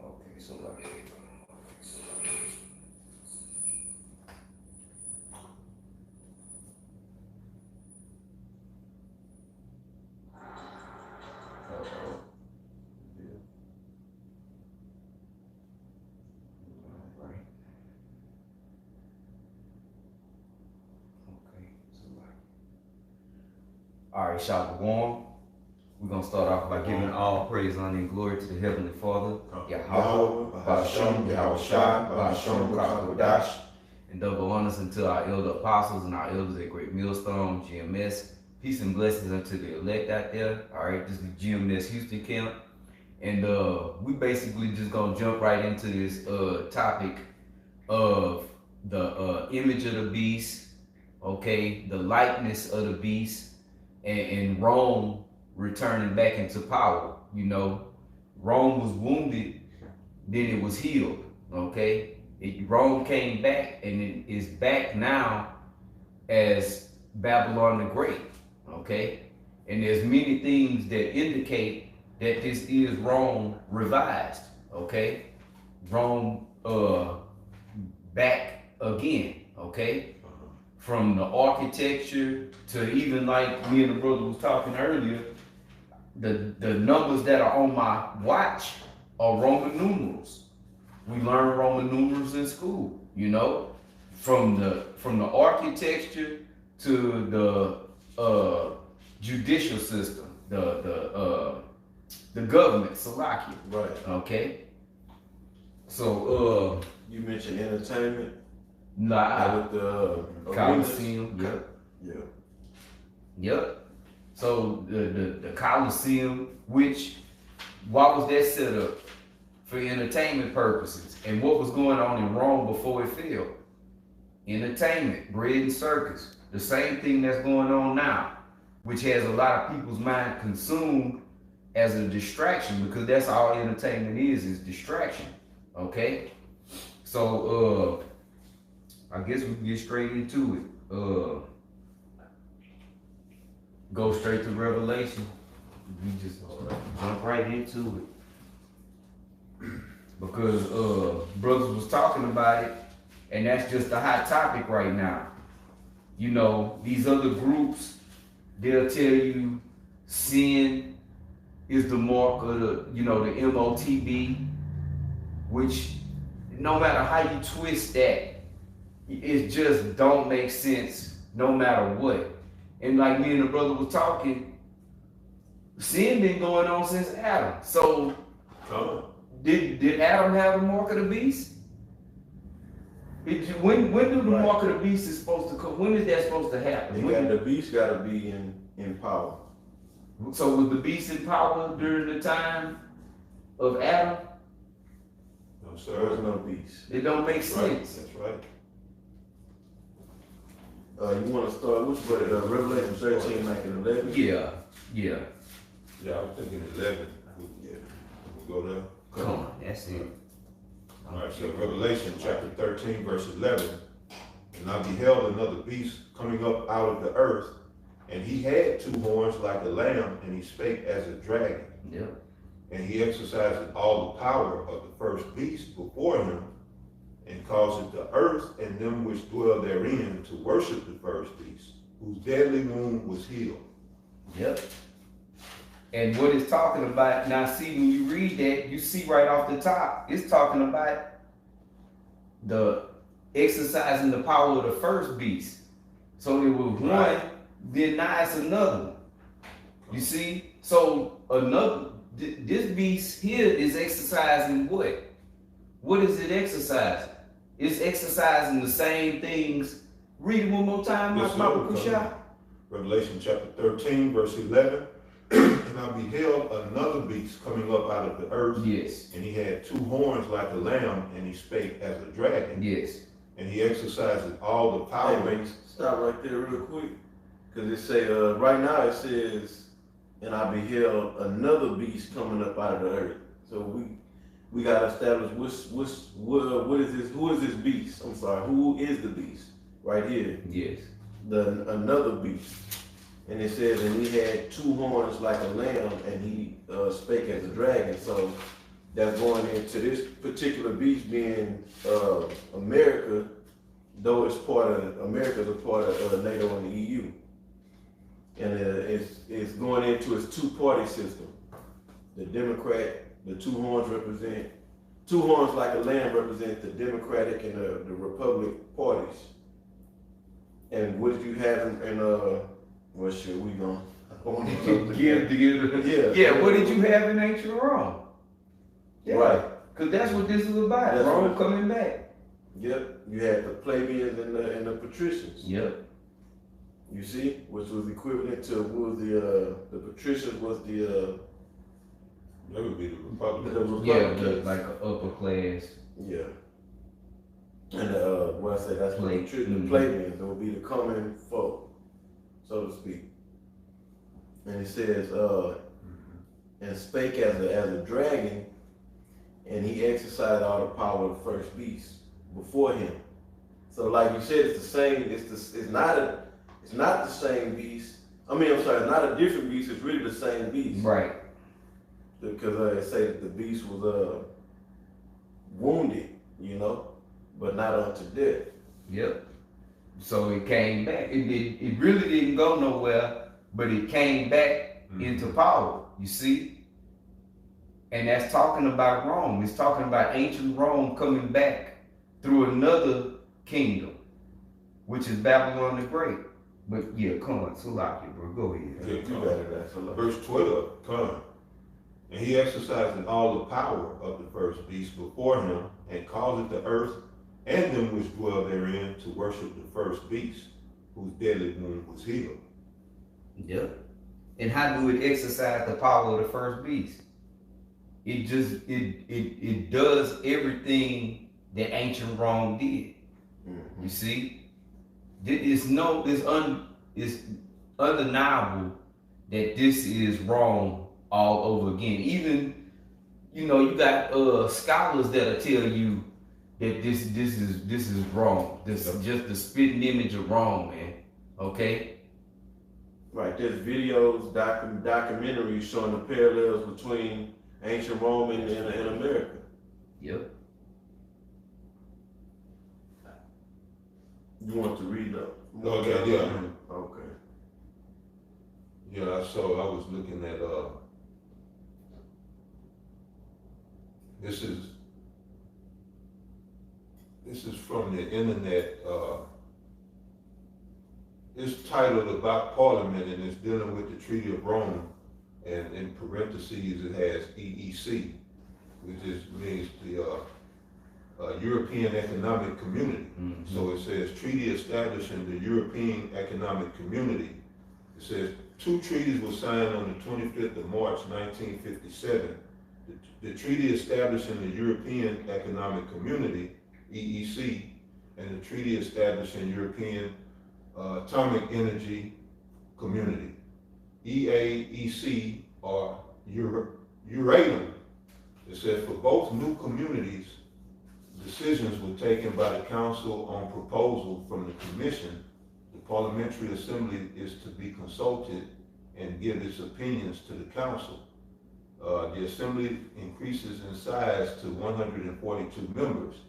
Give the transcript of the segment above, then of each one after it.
Okay, so like, uh-oh. Yeah. Right. Okay, so like, all right, Shalom. We're gonna start off by giving all praise, honor, and glory to the Heavenly Father, Yahweh, Ba'ashem, Yahushua, Ba'ashem, Kakwadash, and double honors unto our elder apostles and our elders at Great Millstone, GMS. Peace and blessings unto the elect out there. All right, this is the GMS Houston camp, and we basically just gonna jump right into this topic of the image of the beast, okay, the likeness of the beast, and Rome returning back into power. You know, Rome was wounded, then it was healed. Okay, Rome came back, and it is back now as Babylon the Great. Okay, and there's many things that indicate that this is Rome revised. Okay, Rome back again. Okay, from the architecture to even like me and the brother was talking earlier, the numbers that are on my watch are Roman numerals. We learn Roman numerals in school, you know, from the architecture to the judicial system, the government, Salakia. Right. Okay. So you mentioned entertainment. Nah, With the Coliseum. Yep. Yeah. Yep. So the Coliseum, which why was that set up? For entertainment purposes. And what was going on in Rome before it fell? Entertainment, bread and circus. The same thing that's going on now, which has a lot of people's mind consumed as a distraction, because that's all entertainment is distraction. Okay? So I guess we can get straight into it. Go straight to Revelation. We just jump right into it. Because brothers was talking about it, and that's just a hot topic right now. You know, these other groups, they'll tell you sin is the mark of the, you know, the MOTB, which no matter how you twist that, it just don't make sense no matter what. And like me and the brother was talking, sin been going on since Adam. So did Adam have the mark of the beast? When do the mark of the beast is supposed to come? When is that supposed to happen? The beast got to be in power. So was the beast in power during the time of Adam? No, sir. There's no beast. It don't make sense. That's right. You want to start which way? Revelation 13, like in 11? Yeah. Yeah, I was thinking 11. Yeah. We'll go there. Come on, that's it. All right, so Revelation chapter 13, verse 11. And I beheld another beast coming up out of the earth, and he had two horns like a lamb, and he spake as a dragon. Yep. And he exercised all the power of the first beast before him, and caused the earth and them which dwell therein to worship the first beast, whose deadly wound was healed. Yep. And what it's talking about, now see, when you read that, you see right off the top, it's talking about the exercising the power of the first beast. So it was one, then now it's another one. You see? So this beast here is exercising what? What is it exercising? It's exercising the same things. Read it one more time, Yes, Revelation chapter 13, verse 11. And I beheld another beast coming up out of the earth. Yes. And he had two horns like a lamb, and he spake as a dragon. Yes. And he exercised all the power. Hey, man, stop right there real quick. Because it say, right now it says, and I beheld another beast coming up out of the earth. So we got to establish what is this? Who is this beast? I'm sorry, who is the beast? Right here. Yes. Another beast. And it says, and he had two horns like a lamb, and he spake as a dragon. So that's going into this particular beast being America, though it's America's a part of NATO and the EU. And it's going into its two-party system. The Democrat, the two horns like a lamb represent the Democratic and the Republic parties. And what did you have in what should we going? Yeah, what did you have in ancient Rome? Yeah, right. Because that's what this is about. That's Rome coming back. Yep. You had the plebeians and the patricians. Yep. You see, which was equivalent to what was the patricians was the That would be the Republicans. Yeah, like an upper class. Yeah. And what I say, that's what Mm-hmm. the plebeians, that would be the common folk, so to speak. And it says, and spake as a dragon, and he exercised all the power of the first beast before him. So like you said, it's the same, it's not the same beast. I mean, I'm sorry, it's not a different beast, it's really the same beast. Right. Because I say that the beast was wounded, but not unto death. Yep. So it came back. It really didn't go nowhere, but it came back into power, you see? And that's talking about Rome. It's talking about ancient Rome coming back through another kingdom, which is Babylon the Great. But yeah, come on, Sulaki, bro, go ahead. Yeah, verse 12, come. And he exercised all the power of the first beast before him, and caused the earth and them which dwell therein to worship the first beast, whose deadly wound was healed. Yep. And how do it exercise the power of the first beast? It just it does everything that ancient Rome did. Mm-hmm. You see, it's undeniable that this is Rome all over again. Even you got scholars that'll tell you that this is Rome. This is just the spitting image of Rome, man. Okay. Right. There's videos, documentaries showing the parallels between ancient Rome and America. Yep. You want to read up? Okay, yeah. Okay. Yeah, so I was looking at this is from the internet. It's titled About Parliament, and it's dealing with the Treaty of Rome, and in parentheses it has EEC, which means the European Economic Community. Mm-hmm. So it says treaty establishing the European Economic Community. It says 2 treaties were signed on the 25th of March 1957. The treaty establishing the European Economic Community, EEC, and the treaty establishing European Atomic Energy Community, EAEC, or Euratom. It says for both new communities, decisions were taken by the Council on proposal from the Commission. The Parliamentary Assembly is to be consulted and give its opinions to the Council. The Assembly increases in size to 142 members.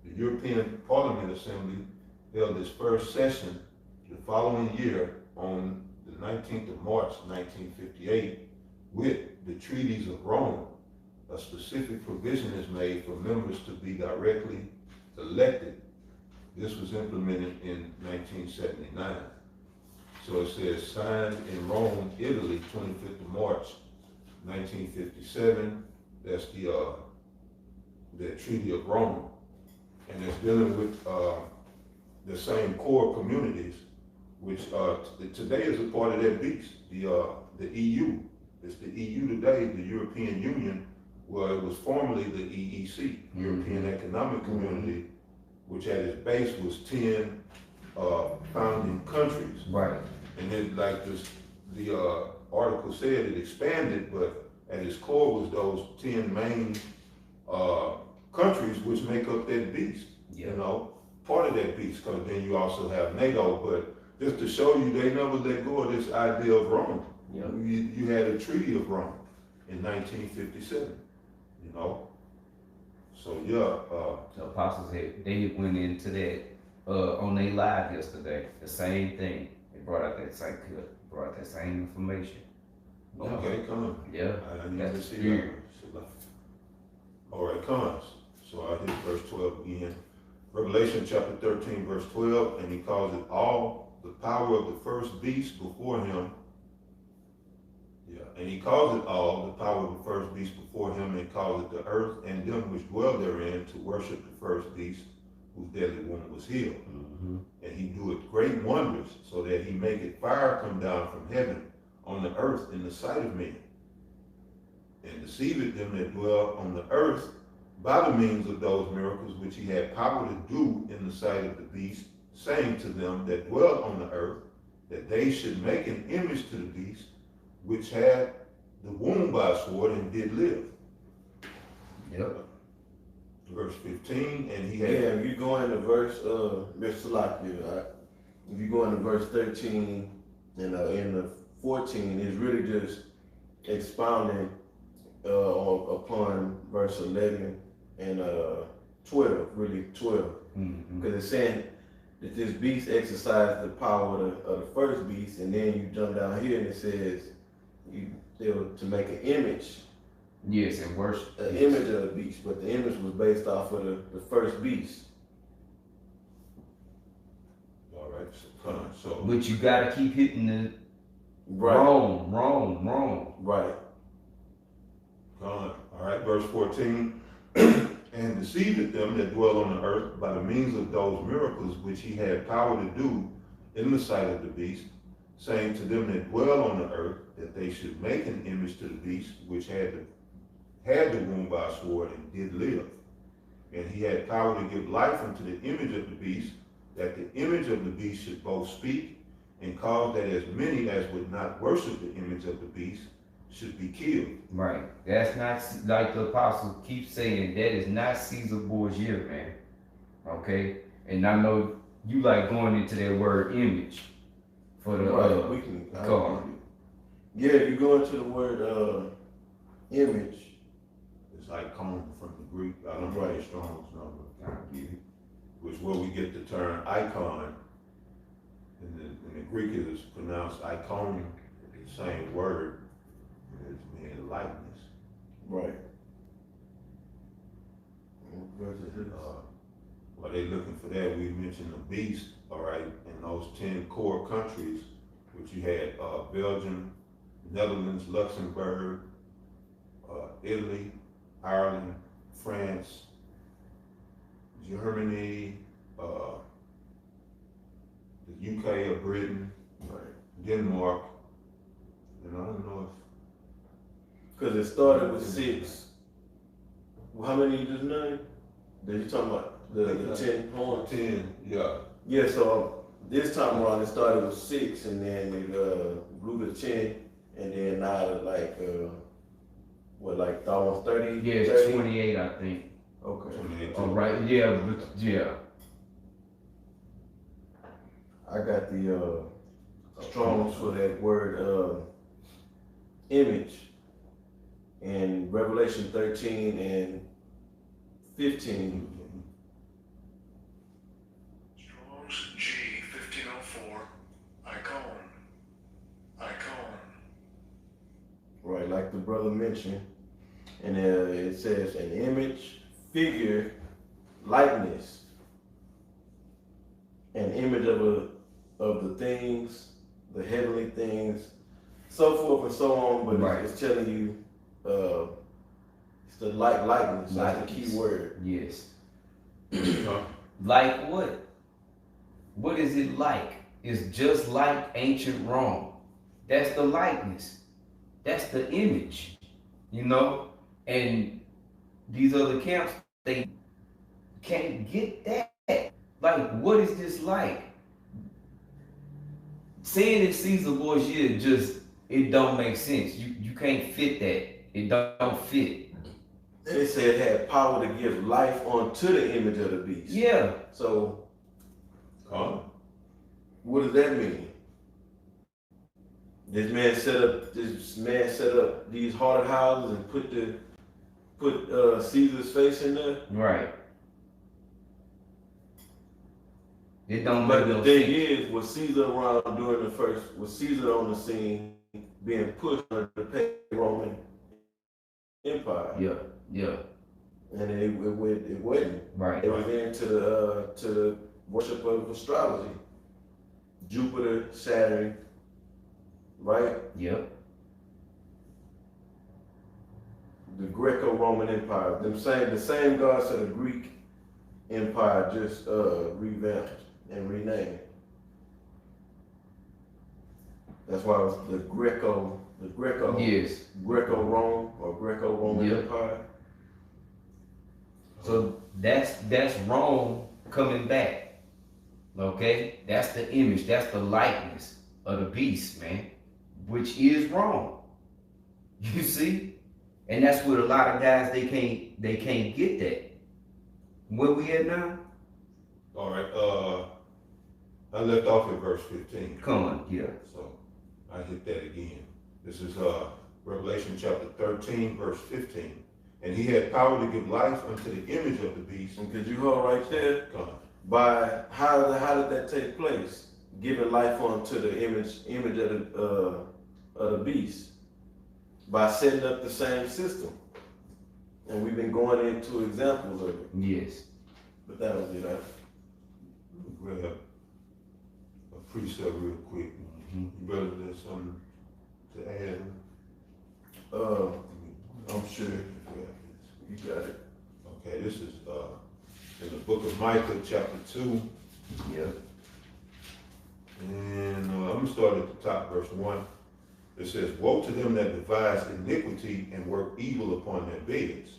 The European Parliament Assembly held its first session the following year on the 19th of March 1958 with the Treaties of Rome. A specific provision is made for members to be directly elected. This was implemented in 1979. So it says signed in Rome, Italy, 25th of March, 1957. That's the Treaty of Rome. And it's dealing with the same core communities, which today is a part of that beast, the EU. It's the EU today, the European Union. Well, it was formerly the EEC, European Economic Community, which at its base was 10 founding countries. Right. And then, like the article said, it expanded, but at its core was those 10 main countries which make up that beast. Yeah. Part of that beast, because then you also have NATO, but just to show you, they never let go of this idea of Rome. Yeah. You had a Treaty of Rome in 1957. you know. So yeah, The apostles they went into that on their live yesterday. The same thing. They brought out that same brought that same information. okay, come on. Yeah. I need to That's see weird. that. All right, comes. So I hit verse 12 again. Revelation chapter 13, verse 12, and he calls it all the power of the first beast before him. Yeah, and he calls it all the power of the first beast before him, and calls it the earth and them which dwell therein to worship the first beast, whose deadly wound was healed. Mm-hmm. And he doeth great wonders, so that he maketh fire come down from heaven on the earth in the sight of men, and deceiveth them that dwell on the earth by the means of those miracles which he had power to do in the sight of the beast, saying to them that dwell on the earth, that they should make an image to the beast, which had the wound by a sword and did live. Yep. Verse 15, and he had... Yeah, if you go into verse, Mr. Locklear, right? If you go into verse 13 and in the 14, it's really just expounding upon verse 11 and 12, really 12. Mm-hmm. Because it's saying that this beast exercised the power of the first beast, and then you jump down here and it says they were to make an image. Yes, and worship. An image of the beast, but the image was based off of the first beast. All right, so But you gotta keep hitting the Right. wrong. Right. all right, verse 14, and deceived them that dwell on the earth by the means of those miracles which he had power to do in the sight of the beast, saying to them that dwell on the earth, that they should make an image to the beast, which had the wound by a sword and did live. And he had power to give life unto the image of the beast, that the image of the beast should both speak, and cause that as many as would not worship the image of the beast should be killed. Right. That's not like the apostle keeps saying. That is not Caesar Borgia, man. Okay. And I know you like going into that word image for the Right. We can. God. Yeah, if you go into the word image. It's icon from the Greek. I don't know the Strong's number. Which is where we get the term icon. In the Greek it is pronounced icon, the same word. It's meaning likeness. Right. While they looking for that, we mentioned the beast, all right, in those 10 core countries, which you had Belgium, Netherlands, Luxembourg, Italy, Ireland, France, Germany, the UK or Britain, Right. Denmark, and I don't know Because it started with 6. Well, how many you just named? Did you talking about the 10 points? 10, yeah. Yeah, so this time around it started with 6 and then it grew to 10 and then now it's like like almost 30? Yeah, it's 30? 28, I think. Okay. 28. Oh, right. Yeah, but yeah. I got the Strong's for that word image in Revelation 13 and 15. Strong's G 1504, icon. Right, like the brother mentioned. And it says an image, figure, likeness, an image of the things, the heavenly things, so forth and so on. But Right. it's telling you it's the likeness. That's the key word. Yes. Huh? Like what? What is it like? It's just like ancient Rome. That's the likeness. That's the image. You know? And these other camps, they can't get that. Like, what is this like? Saying it's Caesar Borgia it don't make sense. You can't fit that. It don't fit. And it said it had power to give life onto the image of the beast. Yeah. So Huh? what does that mean? This man set up these haunted houses and put the put Caesar's face in there. Right. It don't But make the no thing sense. is, was Caesar around during the first? Was Caesar on the scene being pushed under the Roman Empire? Yeah. And it wasn't. Right. It was into the worship of astrology, Jupiter, Saturn, right? Yep. The Greco-Roman Empire, the same gods of the Greek Empire, just revamped and renamed. That's why it was the Greco Yes. Greco-Rome or Greco-Roman Yep. Empire. So that's Rome coming back. Okay? That's the image, that's the likeness of the beast, man. Which is Rome. You see? And that's what a lot of guys they can't get that. Where we at now? All right, I left off at verse 15. Come on, yeah. So I hit that again. This is Revelation chapter 13, verse 15. And he had power to give life unto the image of the beast. And could you hold right there? Come on. By how did that take place? Giving life onto the image of the beast by setting up the same system. And we've been going into examples of it. Yes. But that was it. Grab a precept real quick. You brother, there's something to add? I'm sure you got it. Okay, this is in the book of Micah, chapter 2. Yep. And I'm going to start at the top, verse 1. It says, woe to them that devise iniquity and work evil upon their beds.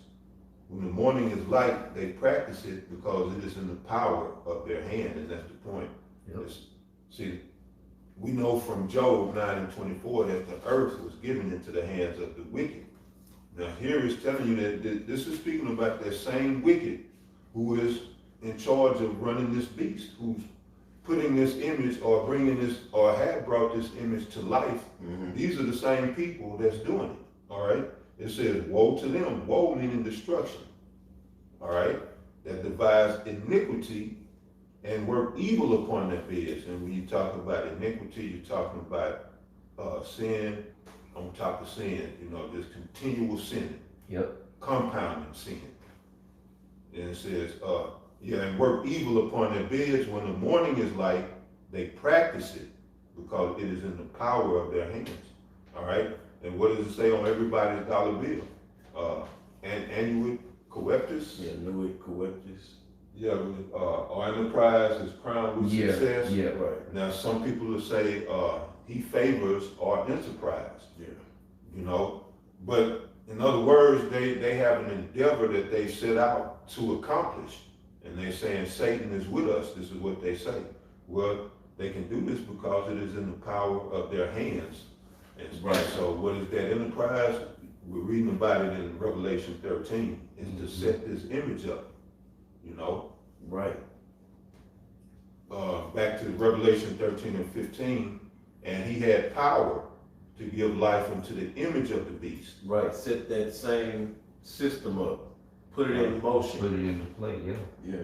When the morning is light, they practice it because it is in the power of their hand, and that's the point. Yep. See, we know from Job 9:24 that the earth was given into the hands of the wicked. Now here is telling you that this is speaking about that same wicked who is in charge of running this beast, who's putting this image or bringing this or have brought this image to life. Mm-hmm. These are the same people that's doing it, all right? It says, woe to them, woe meaning destruction, all right? That devise iniquity and work evil upon their beds. And when you talk about iniquity, you're talking about sin on top of sin, just continual sin. Yep. Compounding sin. And it says, and work evil upon their beds. When the morning is light, they practice it because it is in the power of their hands. All right? And what does it say on everybody's dollar bill? Annuit coeptus. Yeah, Nuit coeptus. Yeah, our enterprise is crowned with success. Yeah. Right. Now, some people will say he favors our enterprise. Yeah. But in other words, they have an endeavor that they set out to accomplish. And they're saying Satan is with us. This is what they say. Well, they can do this because it is in the power of their hands. And Right. so what is that enterprise? We're reading about it in Revelation 13. Is to set this image up. Right. Back to Revelation 13 and 15. And he had power to give life unto the image of the beast. Right. Set that same system up. Put it in motion. Put it into play, yeah. Yeah.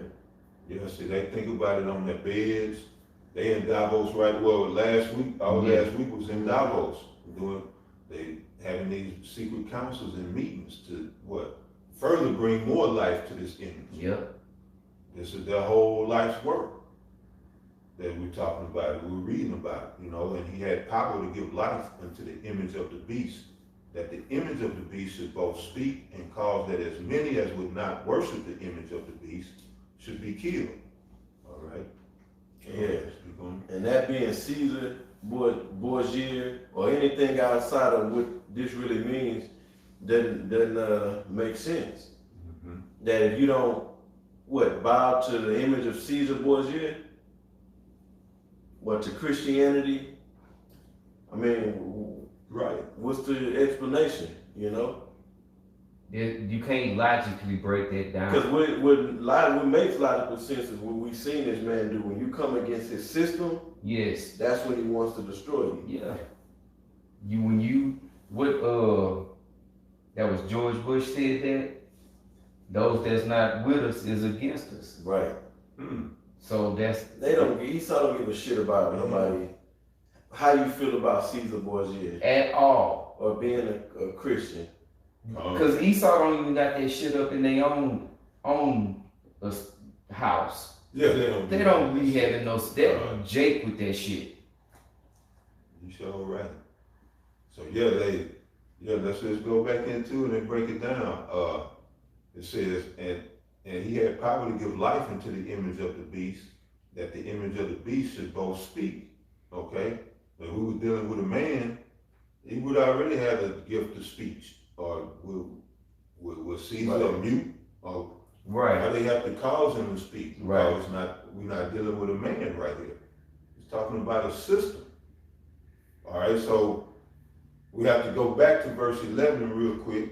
Yeah, see, they think about it on their beds. They in Davos last week was in Davos. They having these secret councils and meetings to further bring more life to this image. Yep. This is their whole life's work that we're talking about, we're reading about, and he had power to give life unto the image of the beast, that the image of the beast should both speak and cause that as many as would not worship the image of the beast should be killed. All right? Yeah. And that being Caesar, Borgia, or anything outside of what this really means doesn't make sense. Mm-hmm. That if you don't bow to the image of Caesar Borgia, to Christianity, Right. what's the explanation, You can't logically break that down. Because what makes logical sense is what we've seen this man do. When you come against his system, Yes. that's when he wants to destroy you. Yeah. That was George Bush said that. those that's not with us is against us. Right. So that's Esau don't give a shit about nobody. How you feel about Caesar Borgia at all. or being a Christian? Because Esau don't even got that shit up in their own house. Yeah, They don't be having no that Jake with that shit. You sure right. So let's just go back into it and break it down. It says, and he had power to give life into the image of the beast, that the image of the beast should both speak. Okay? If we were dealing with a man, he would already have a gift of speech. Or will Caesar mute? Or Right. how they have to cause him to speak. Right. We're not dealing with a man right here. It's talking about a system. All right, so we have to go back to verse 11 real quick.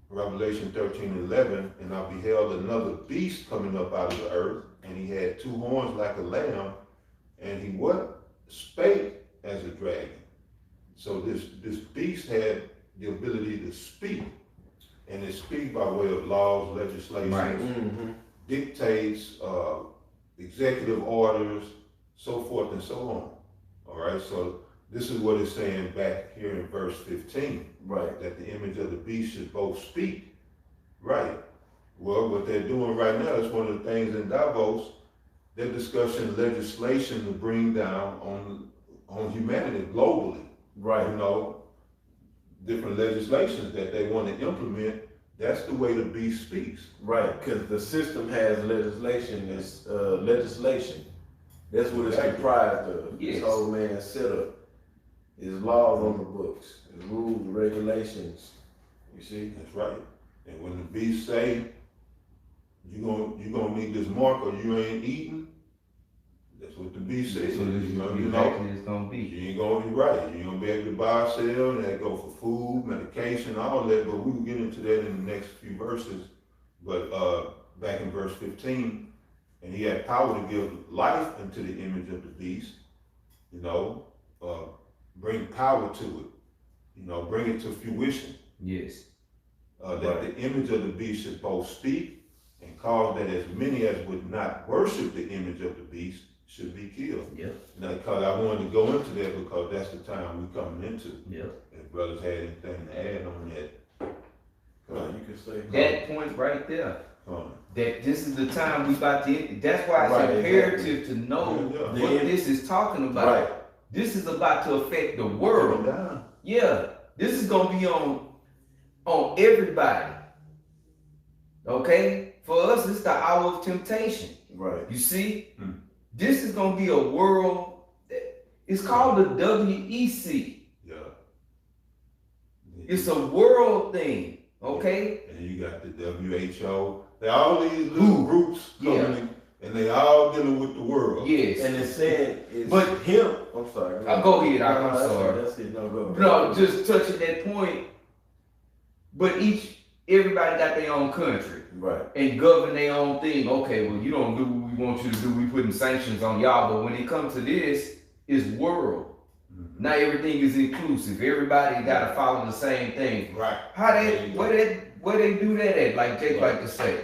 Revelation 13:11, and I beheld another beast coming up out of the earth, and he had two horns like a lamb, and he spake as a dragon. So this beast had the ability to speak, and it speaks by way of laws, legislation, Right. dictates, executive orders, so forth and so on. All right, so this is what it's saying back here in verse 15. Right. That the image of the beast should both speak. Right. Well, what they're doing right now is one of the things in Davos, they're discussing legislation to bring down on humanity globally. Right. You know, different legislations that they want to implement. That's the way the beast speaks. Right, because the system has legislation. It's legislation. That's what it's comprised of. Yes. This whole man's setup is laws on the books, it's rules, regulations. You see? That's right. And when the beast say, you gonna need this mark or you ain't eating, that's what the beast says. So this is You know, exactly it's gonna be. you ain't gonna be right. You ain't gonna be able to buy or sell, and that go for food, medication, all that, but we will get into that in the next few verses. But back in verse 15, and he had power to give life into the image of the beast, you know, bring power to it, you know, bring it to fruition. Yes. That the image of the beast should both speak and cause that as many as would not worship the image of the beast should be killed. Yep. Now, because I wanted to go into that because that's the time we're coming into. Yep. If brothers had anything to add on that. You can say That point right there. Come That this is the time we about to. That's why it's Right, imperative to know Yeah. what this is talking about. right. This is about to affect the on. world. Down. Yeah, this is gonna be on everybody. Okay, for us, it's the hour of temptation. Right. You see, this is gonna be a world. It's called the WEC. Yeah. It's a world thing. Okay. And you got the WHO. They all these little groups coming in, and they all dealing with the world. Yes. And it's saying it's But- him. I'm sorry. Go ahead. I'm that's sorry. That's it. No, go. No, just touching that point. But everybody got their own country Right. and govern their own thing. Okay, well, you don't do what we want you to do. We putting sanctions on y'all. But when it comes to this, it's world. Not everything is inclusive. Everybody got to follow the same thing. Right. Where they do that at? Like Jake like to say.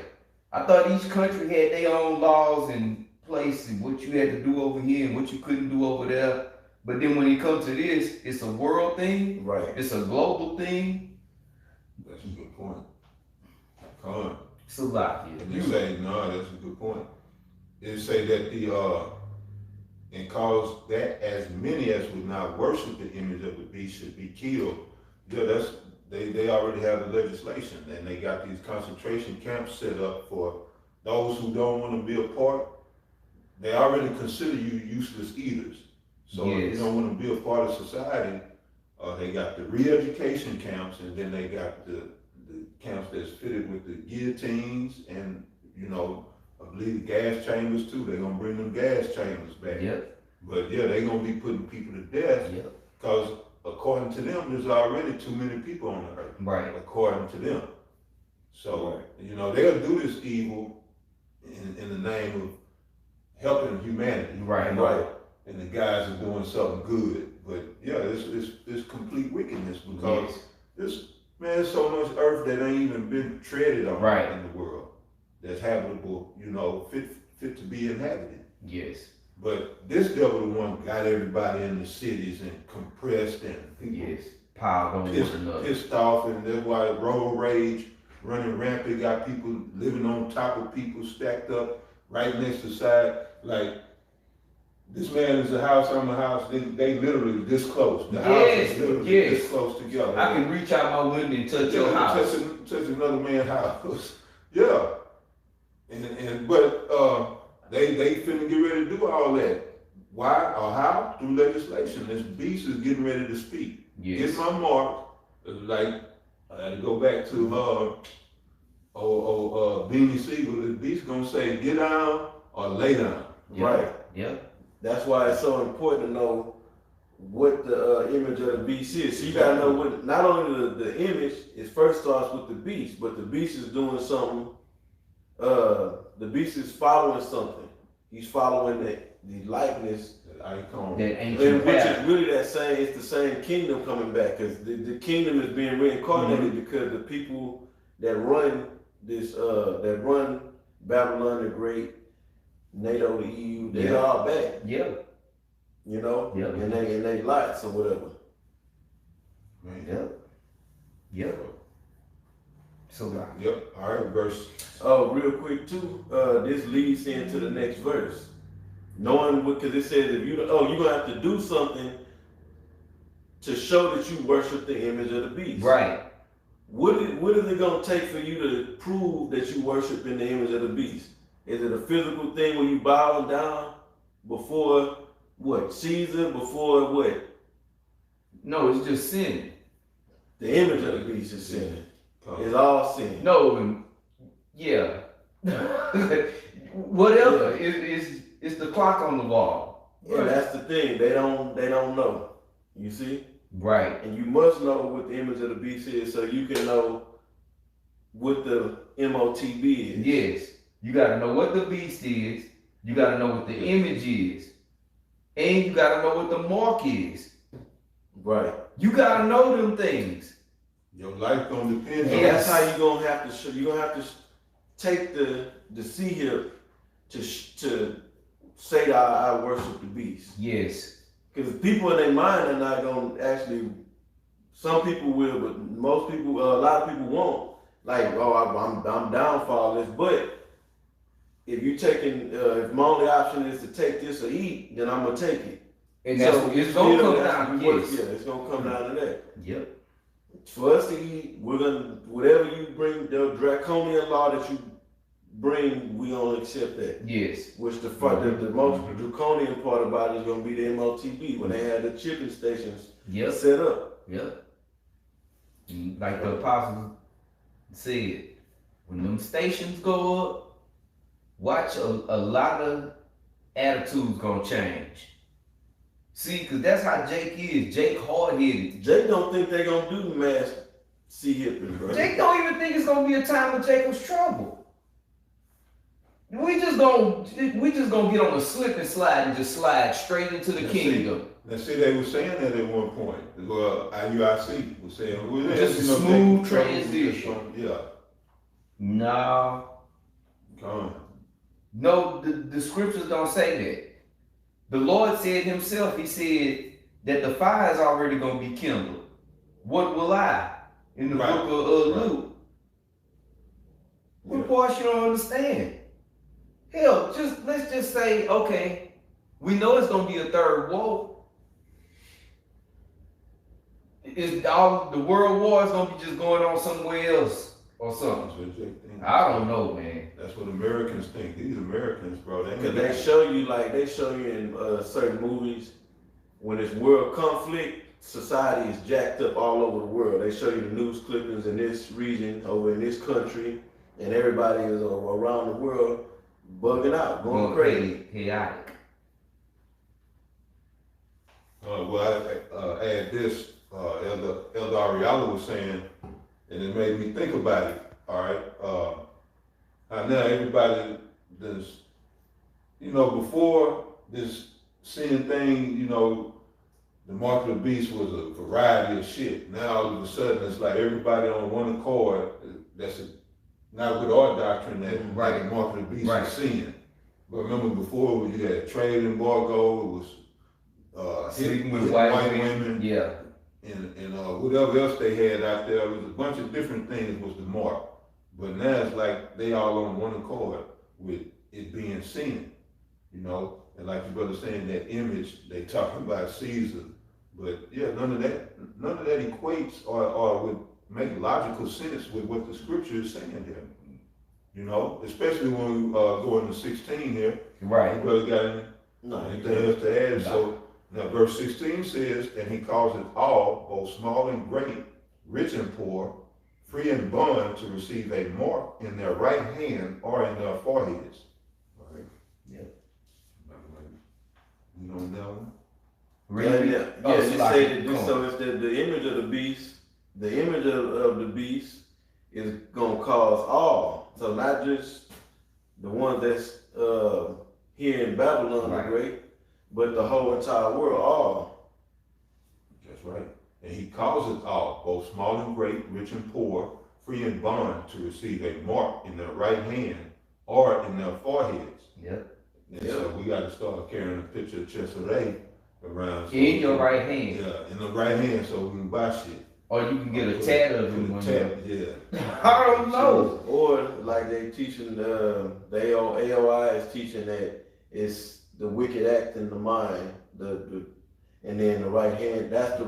I thought each country had their own laws in place and what you had to do over here and what you couldn't do over there. But then when it comes to this, it's a world thing. Right. It's a global thing. That's a good point. Come on. It's a lot. And you say, no, that's a good point. It say that and cause that as many as would not worship the image of the beast should be killed. Yeah, they already have the legislation, and they got these concentration camps set up for those who don't want to be a part. They already consider you useless eaters. So if you don't want to be a part of society, they got the re-education camps, and then they got the camps that's fitted with the guillotines and, you know, I believe the gas chambers too. They're gonna bring them gas chambers back. Yep. But yeah, they're gonna be putting people to death because according to them, there's already too many people on the earth. Right. According to them. So, you know, they'll do this evil in the name of helping humanity. Right. You know, and the guys are doing something good. But yeah, it's complete wickedness because Man, there's so much earth that ain't even been treaded on Right. in the world that's habitable, fit to be inhabited. Yes. But this devil the one got everybody in the cities and compressed and people Yes. Piled on one another. pissed off, and that's why road rage running rampant, got people living on top of people stacked up right next to side. Like, this man is a house, I'm a house, they literally this close. The house is literally this close together. I can reach out my window and touch your house. Touch another man's house. Yeah. But they finna get ready to do all that. Why or how? Through legislation. This beast is getting ready to speak. Yes. Get my mark. Like, I had to go back to Beanie Siegel. The beast gonna say, get down or lay down. Yep. Right. Yep. That's why it's so important to know what the image of the beast is. So you gotta know what, not only the image, it first starts with the beast, but the beast is doing something, the beast is following something. He's following the likeness. That icon. That And ancient which is pattern. really it's the same kingdom coming back, because the kingdom is being reincarnated because the people that run this, that run Babylon the Great, NATO, the EU, they all back. Yep. Yep. And they lights or whatever. Man. Yep. Yep. So Yep. All right, verse. Oh, real quick too, this leads into the next verse. Knowing what, because it says if you're gonna have to do something to show that you worship the image of the beast. right. What is it gonna take for you to prove that you worship in the image of the beast? Is it a physical thing where you bow down before what? Caesar? Before what? No, it's just sin. The image of the beast is sin. It's all sin. No, yeah. Whatever. It's the clock on the wall. And that's the thing. They don't know. You see? Right. And you must know what the image of the beast is so you can know what the MOTB is. Yes. You gotta know what the beast is. You gotta know what the image is. And you gotta know what the mark is. Right. You gotta know them things. Your life gonna depend And on that's how you're gonna have to show. You're gonna have to take the C here to say that I worship the beast. Yes. Because people in their mind are not gonna actually. Some people will, but most people, a lot of people won't. Like, I'm down for all this, but if you taking, if my only option is to take this or eat, then I'm gonna take it. And that's what it's gonna come down to. Yes. Yeah, it's gonna come down to that. Yep. For us to eat, we're gonna, whatever you bring, the draconian law that you bring, we gonna accept that. Yes. Which the most draconian part about it is gonna be the MOTB when they had the chipping stations Yep. set up. Yep. Like the apostles said, when them stations go up, watch a lot of attitudes gonna change. See, because that's how Jake is. Jake hard-headed. Jake don't think they gonna do mass sea hipping, bro. Jake don't even think it's gonna be a time of Jacob's trouble. We just gonna get on a slip and slide and just slide straight into the kingdom. Now, see, they were saying that at one point. Well, IUIC was saying, well, Just a smooth transition. Yeah. No. Gone. No, the scriptures don't say that. The Lord said himself, he said that the fire is already going to be kindled. What will I? In the book of Luke. What part you don't understand? Hell, let's just say, okay, we know it's going to be a third war. The world war is going to be just going on somewhere else or something. I don't know, man. That's what Americans think. These Americans, bro. Because they show you in certain movies when it's world conflict, society is jacked up all over the world. They show you the news clippings in this region, over in this country, and everybody is around the world bugging out, going crazy. Chaotic. Well, I add this. Elder Ariala was saying, and it made me think about it. All right. How now everybody does, before this sin thing, the mark of the beast was a variety of shit. Now all of a sudden it's like everybody on one accord. That's not with our doctrine that the mark of the beast is sin. But remember before you had trade embargo, it was sleeping with white women. Yeah. And whatever else they had out there, it was a bunch of different things was the mark. But now it's like they all on one accord with it being sin, you know. And like your brother saying, that image, they talking about Caesar. But yeah, none of that equates or would make logical sense with what the scripture is saying there. You know, especially when we go into 16 here. Right. Your brother got anything else to add? No. So now verse 16 says, and he calls it all, both small and great, rich and poor, free and bond, to receive a mark in their right hand or in their foreheads. All right. Yeah. You know that one? Really? Yeah. You say that this, so it's the image of the beast. The image of the beast is gonna cause all. So not just the one that's here in Babylon the Great, but the whole entire world, all. That's right. And he calls it all, both small and great, rich and poor, free and bond, to receive a mark in their right hand or in their foreheads. Yep. And so we got to start carrying a picture of Cesare around. So in your right hand. Yeah, in the right hand, so we can buy shit. Or you can get a tat of him. Yeah. I don't know. Or like they teaching the AOI is teaching that it's the wicked act in the mind, and then the right hand, that's the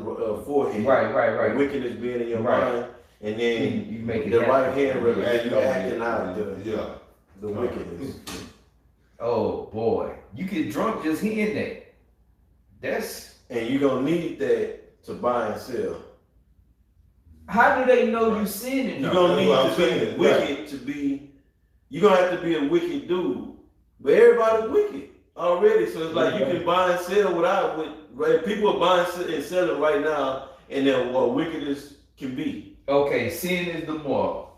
forehead. Right. The wickedness being in your mind, and then you make it the right hand represents you acting out the Oh. wickedness. Oh boy, you get drunk just hearing that. And you're gonna need that to buy and sell. How do they know you sinning? You're gonna need to be wicked to be. You're gonna have to be a wicked dude. But everybody's wicked already, so it's like you can buy and sell right? People are buying and selling right now, and then what wickedness can be. Okay, sin is the mark.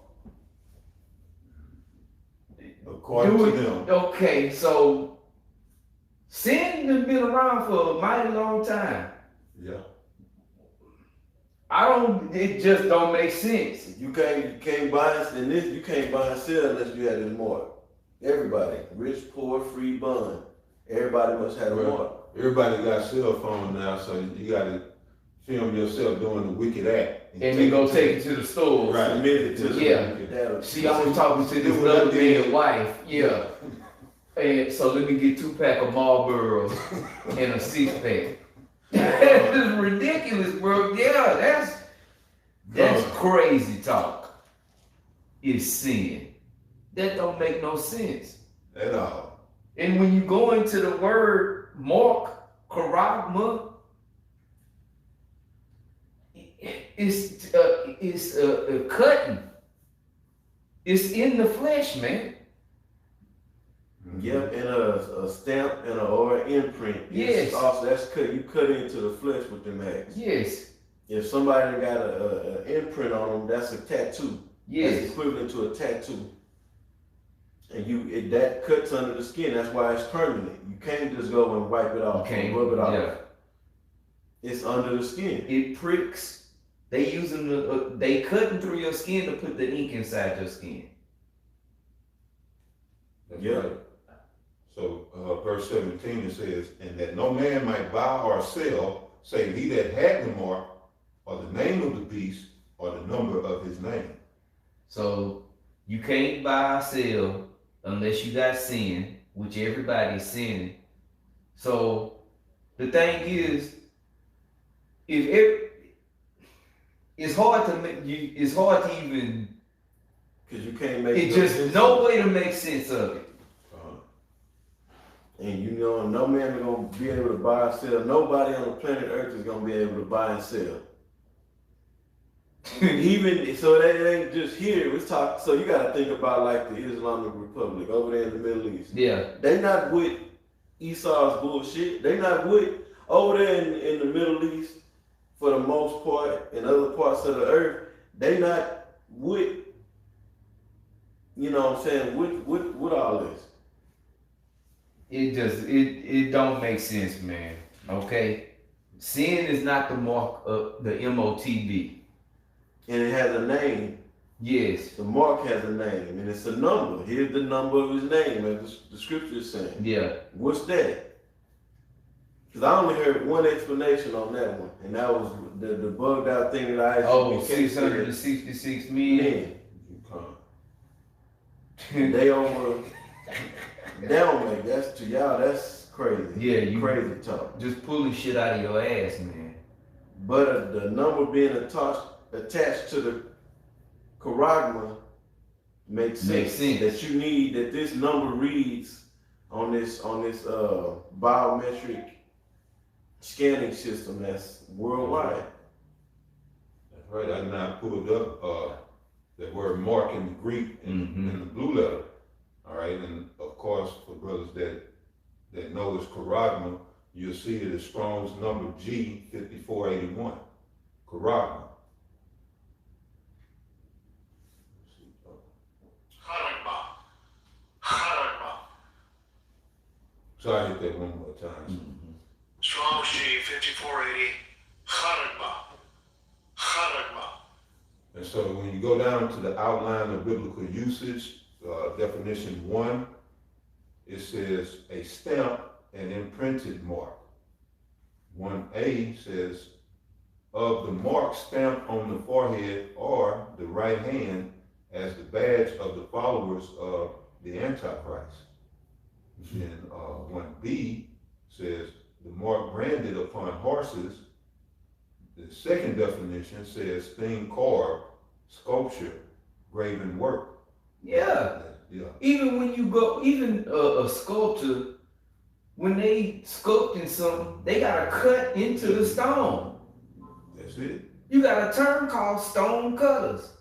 According to them. Okay, so sin has been around for a mighty long time. Yeah. It just don't make sense. You can't buy and this. You can't buy and sell unless you have this mark. Everybody, rich, poor, free, bond. Everybody must have a mark. Everybody got cell phone now, so you got to film yourself doing the wicked act. And you go take it to the store. Right. Submit it to See, I was talking to this other man's wife. Yeah. And so let me get 2-pack of Marlboros and a 6-pack. That is ridiculous, bro. Yeah, that's crazy talk. It's sin. That don't make no sense at all. And when you go into the word mark, charagma, it's cutting. It's in the flesh, man. Yep, and a stamp and or an imprint. Yes. Also, that's cut. You cut into the flesh with them hacks. Yes. If somebody got an imprint on them, that's a tattoo. Yes. That's equivalent to a tattoo. And that cuts under the skin. That's why it's permanent. You can't just go and wipe it off and rub it off. Yeah. It's under the skin. It pricks. They cutting through your skin to put the ink inside your skin. That's right. So verse 17 it says, and that no man might buy or sell, save he that had the mark, or the name of the beast, or the number of his name. So you can't buy or sell unless you got sin, which everybody's sinning. So the thing is, it's hard to even. Because you can't make it just no way to make sense of it. And you know, no man is gonna be able to buy or sell. Nobody on the planet Earth is gonna be able to buy and sell. Even so, that ain't just here. Let's talk. So you got to think about like the Islamic Republic over there in the Middle East. Yeah, they not with Esau's bullshit. They not with over there in the Middle East for the most part. In other parts of the earth, they not with. You know what I'm saying? With all this. It don't make sense, man. Okay. Sin is not the mark of the MOTB. And it has a name. Yes. The mark has a name, and it's a number. Here's the number of his name, as the scripture is saying. Yeah. What's that? Because I only heard one explanation on that one, and that was the bugged out thing that I asked. Oh, 666 million. They over. They don't make that's to y'all. That's crazy. Yeah, you crazy talk. Just pulling shit out of your ass, man. But the number being attached to the charagma makes sense. That you need that this number reads on this biometric scanning system that's worldwide. That's right. I now pulled up that word mark in the Greek in the blue letter. All right, and of course for brothers that know it's charagma, you'll see it as Strong's number G5481. Charagma. So I hit that one more time. Strong's G5480. Charagma. And so when you go down to the outline of biblical usage, definition 1, it says a stamp and imprinted mark. 1A says of the mark stamped on the forehead or the right hand as the badge of the followers of the Antichrist. Then 1B says the mark branded upon horses. The second definition says thing carved, sculpture, graven work. Yeah. Yeah. Even when you go, a sculptor, when they sculpting something, they gotta cut into the stone. That's it. You got a term called stone cutters.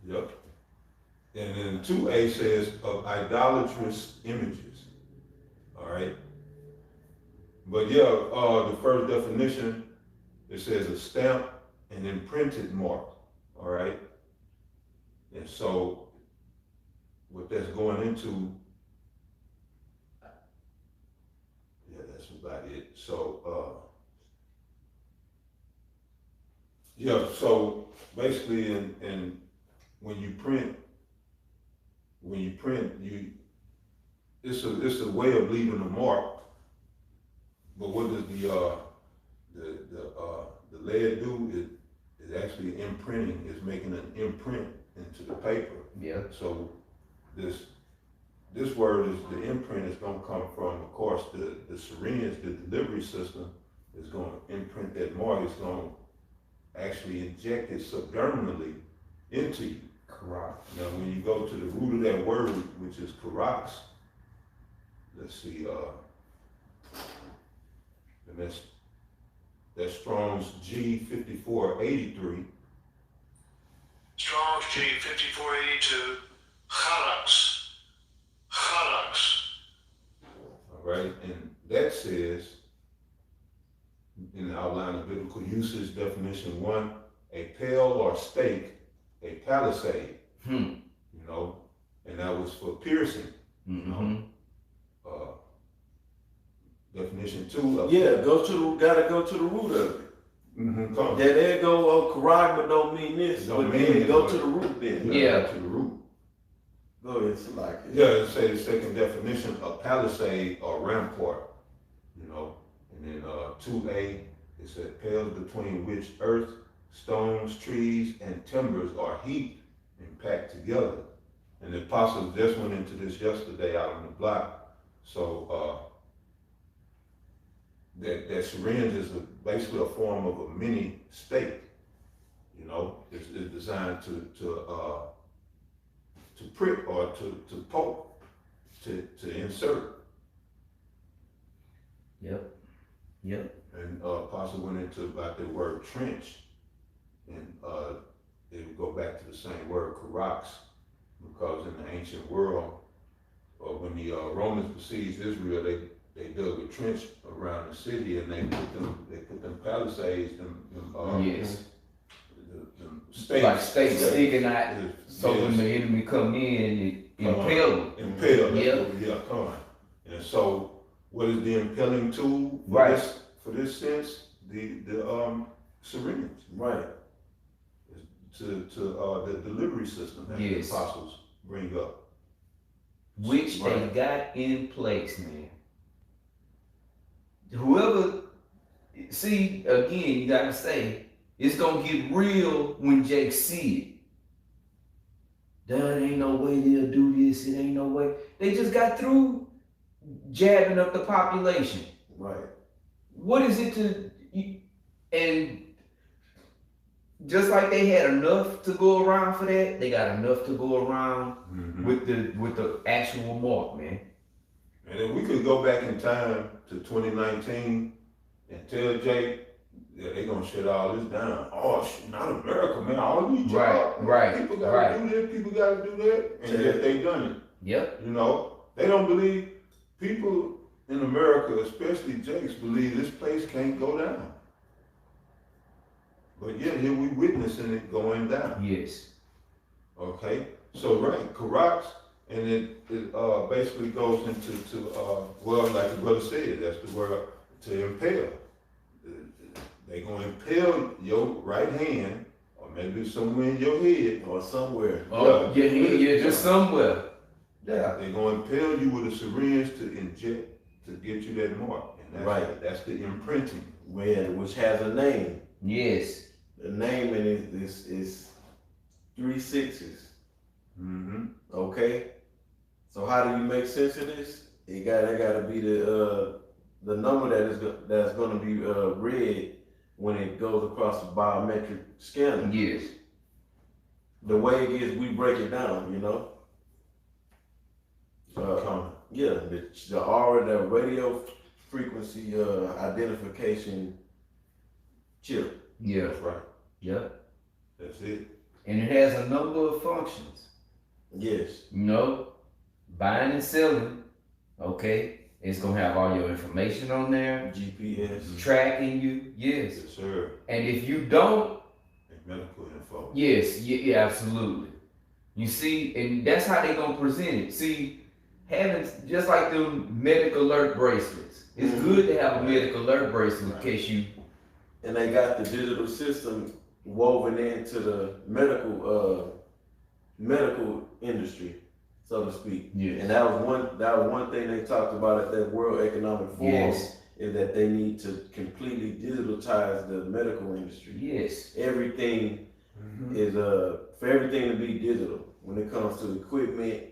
Yep. And then 2A says of idolatrous images. All right. But yeah, the first definition, it says a stamp and imprinted mark. All right. And so what that's going into, yeah, that's about it. So, yeah, so basically in when you print, it's a way of leaving a mark. But what does the lead do? It actually imprinting, is making an imprint into the paper. Yeah. So this word is the imprint is going to come from, of course, the syringe, the delivery system is going to imprint that mark. It's going to actually inject it subdermally into you. Correct. Now, when you go to the root of that word, which is karax, let's see, and that's Strong's G5483. Strong's G5482. Charax. All right, and that says, in the outline of biblical usage, definition 1, a pale or stake, a palisade, you know, and that was for piercing. Definition 2. Gotta go to the root of it. There go, charagma don't mean this, but then go to the root then. Yeah. To the root. Go ahead, it's like it. Yeah, it says second definition, a palisade or rampart, you know, and then 2A, it said pales between which earth, stones, trees, and timbers are heaped and packed together. And the apostles just went into this yesterday out on the block. So that syringe is basically a form of a mini stake. You know, it's designed to prick or to poke, to insert. Yep. And Apostle went into about the word trench, and it would go back to the same word, karax, because in the ancient world, when the Romans besieged Israel, they dug a trench around the city, and they put them palisades, Yes. them stakes, Like stakes sticking out, so when the enemy come in, it impale them. Impale, Yeah. yeah, come on. And so what is the impelling tool for Right. this sense? The syringe. Right. To the delivery system that Yes. the apostles bring up. Which they Right. got in place, man. Whoever, see, again, you gotta say, it's gonna get real when Jake see it. There ain't no way they'll do this, it ain't no way. They just got through jabbing up the population. Right. What is it to, and just like they had enough to go around for that, they got enough to go around with the actual mark, man. And then we could go back in time to 2019 and tell Jake, yeah, they gonna shut all this down. Oh, not America, man. All these jobs, Right, people gotta right. do this, people gotta do that, and yet they done it. Yep. You know, they don't believe, people in America, especially Jake's, believe this place can't go down. But yet here we witnessing it going down. Yes. Okay, so right, Karax, and it basically goes into well, like the brother said, that's the word, to impale. They gonna impale your right hand, or maybe somewhere in your head, Or somewhere. Oh, yeah, just somewhere. Yeah, they gonna impale you with a syringe to inject to get you that mark, and that's Right. That's the imprinting. Which has a name. Yes. The name in it is 3 6s. Mm-hmm. Okay. So how do you make sense of this? That gotta be the number that's gonna be read when it goes across the biometric scanner. Yes. The way it is, we break it down. Yeah, the radio frequency identification chip. Yeah. That's right. Yep. That's it. And it has a number of functions. Yes. Buying and selling. Okay. It's gonna have all your information on there, GPS. tracking you. Yes. Yes, sir. And if you don't, And medical info. yes, yeah, absolutely. You see, and that's how they gonna present it. See, having just like them medical alert bracelets. It's Mhm. good to have a medical alert bracelet in case you. And they got the digital system woven into the medical industry, so to speak. Yes. And that was one thing they talked about at that World Economic Forum. Yes. Is that they need to completely digitalize the medical industry. Yes. Everything is for everything to be digital when it comes to equipment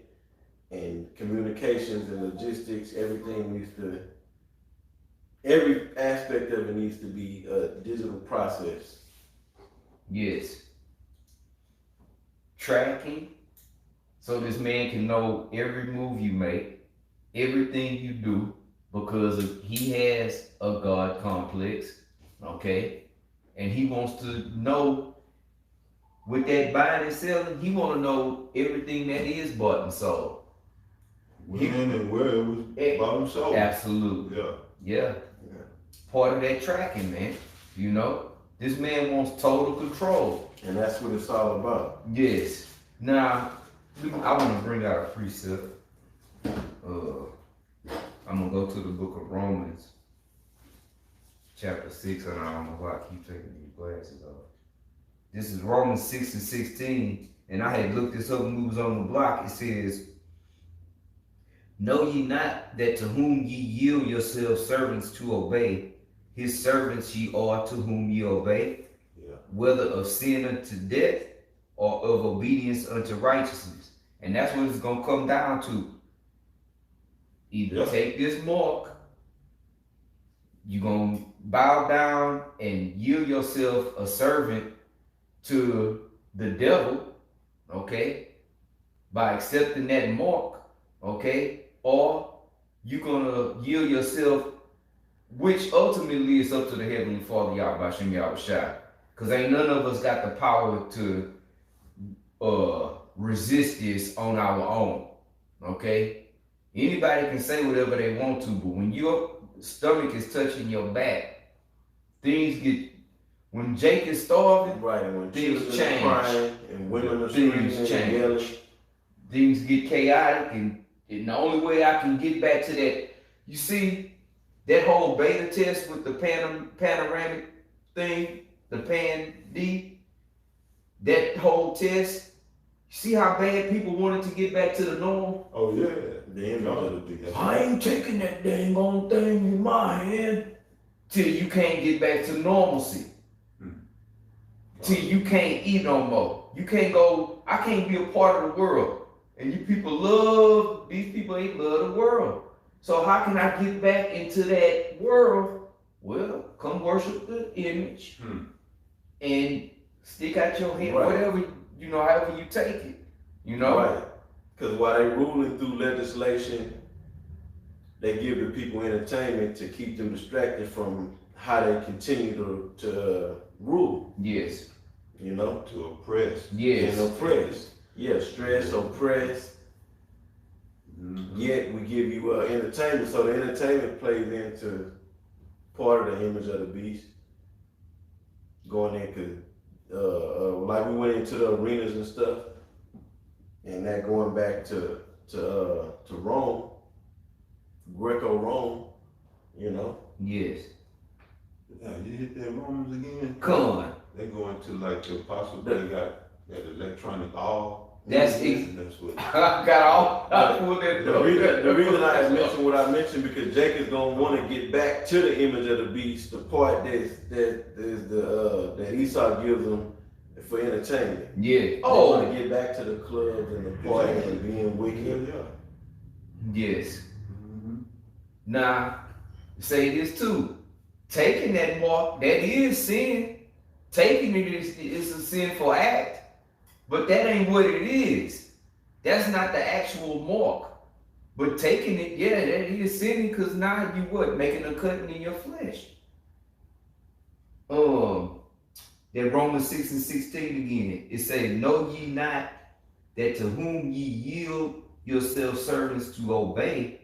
and communications and logistics. Every aspect of it needs to be a digital process. Yes. Tracking, so this man can know every move you make, everything you do, because he has a God complex, okay? And he wants to know, with that buying and selling, he want to know everything that is bought and sold. When and where it was bought and sold. Absolutely. Yeah. Yeah. Part of that tracking, man. This man wants total control. And that's what it's all about. Yes. Now, I want to bring out a precept. I'm going to go to the book of Romans, chapter 6, and I don't know why I keep taking these glasses off. This is Romans 6 and 16, and I had looked this up when we was on the block. It says, "Know ye not that to whom ye yield yourselves servants to obey, his servants ye are to whom ye obey, whether of sin unto death or of obedience unto righteousness." And that's what it's going to come down to. Either take this mark, you're going to bow down and yield yourself a servant to the devil, okay, by accepting that mark, okay, or you're going to yield yourself, which ultimately is up to the Heavenly Father, Yahweh Shem Yahushua. Because ain't none of us got the power to resist this on our own, okay? Anybody can say whatever they want to, but when your stomach is touching your back, when Jake is starving, Right, and when things children change. are crying and women are screaming and yelling. Things get chaotic, and the only way I can get back to that, You see that whole beta test with the panoramic thing, the Pan D, that whole test. See how bad people wanted to get back to the norm? Oh yeah. The image of the beast. I ain't taking that dang on thing in my hand till you can't get back to normalcy. Till you can't eat no more. You can't go, I can't be a part of the world. And you people these people ain't love the world. So how can I get back into that world? Well, come worship the image and stick out your hand, Right. whatever, however you take it, Right. Because while they ruling through legislation, they give the people entertainment to keep them distracted from how they continue to rule. Yes. To oppress. Yes. And oppress. Yeah, stress, oppress. Yet we give you entertainment. So the entertainment plays into part of the image of the beast. Going in, cause like we went into the arenas and stuff, and that going back to Rome, Greco-Rome, Yes. Yeah, you hit that Romans again? Come on. They go into like the apostle, they got that electronic all. That's That's what. I got all. I pulled that The reason I had mentioned what I mentioned because Jacob's gonna want to get back to the image of the beast, the part that Esau gives them for entertainment. Yeah. They want to get back to the clubs and the partying and being wicked. Yeah. Yes. Now, say this too. Taking that mark, that is sin. Taking it is a sinful act, but that ain't what it is. That's not the actual mark. But taking it, yeah, that is sinning because now you what? Making a cutting in your flesh. That Romans 6:16 again. It says, know ye not that to whom ye yield yourselves servants to obey,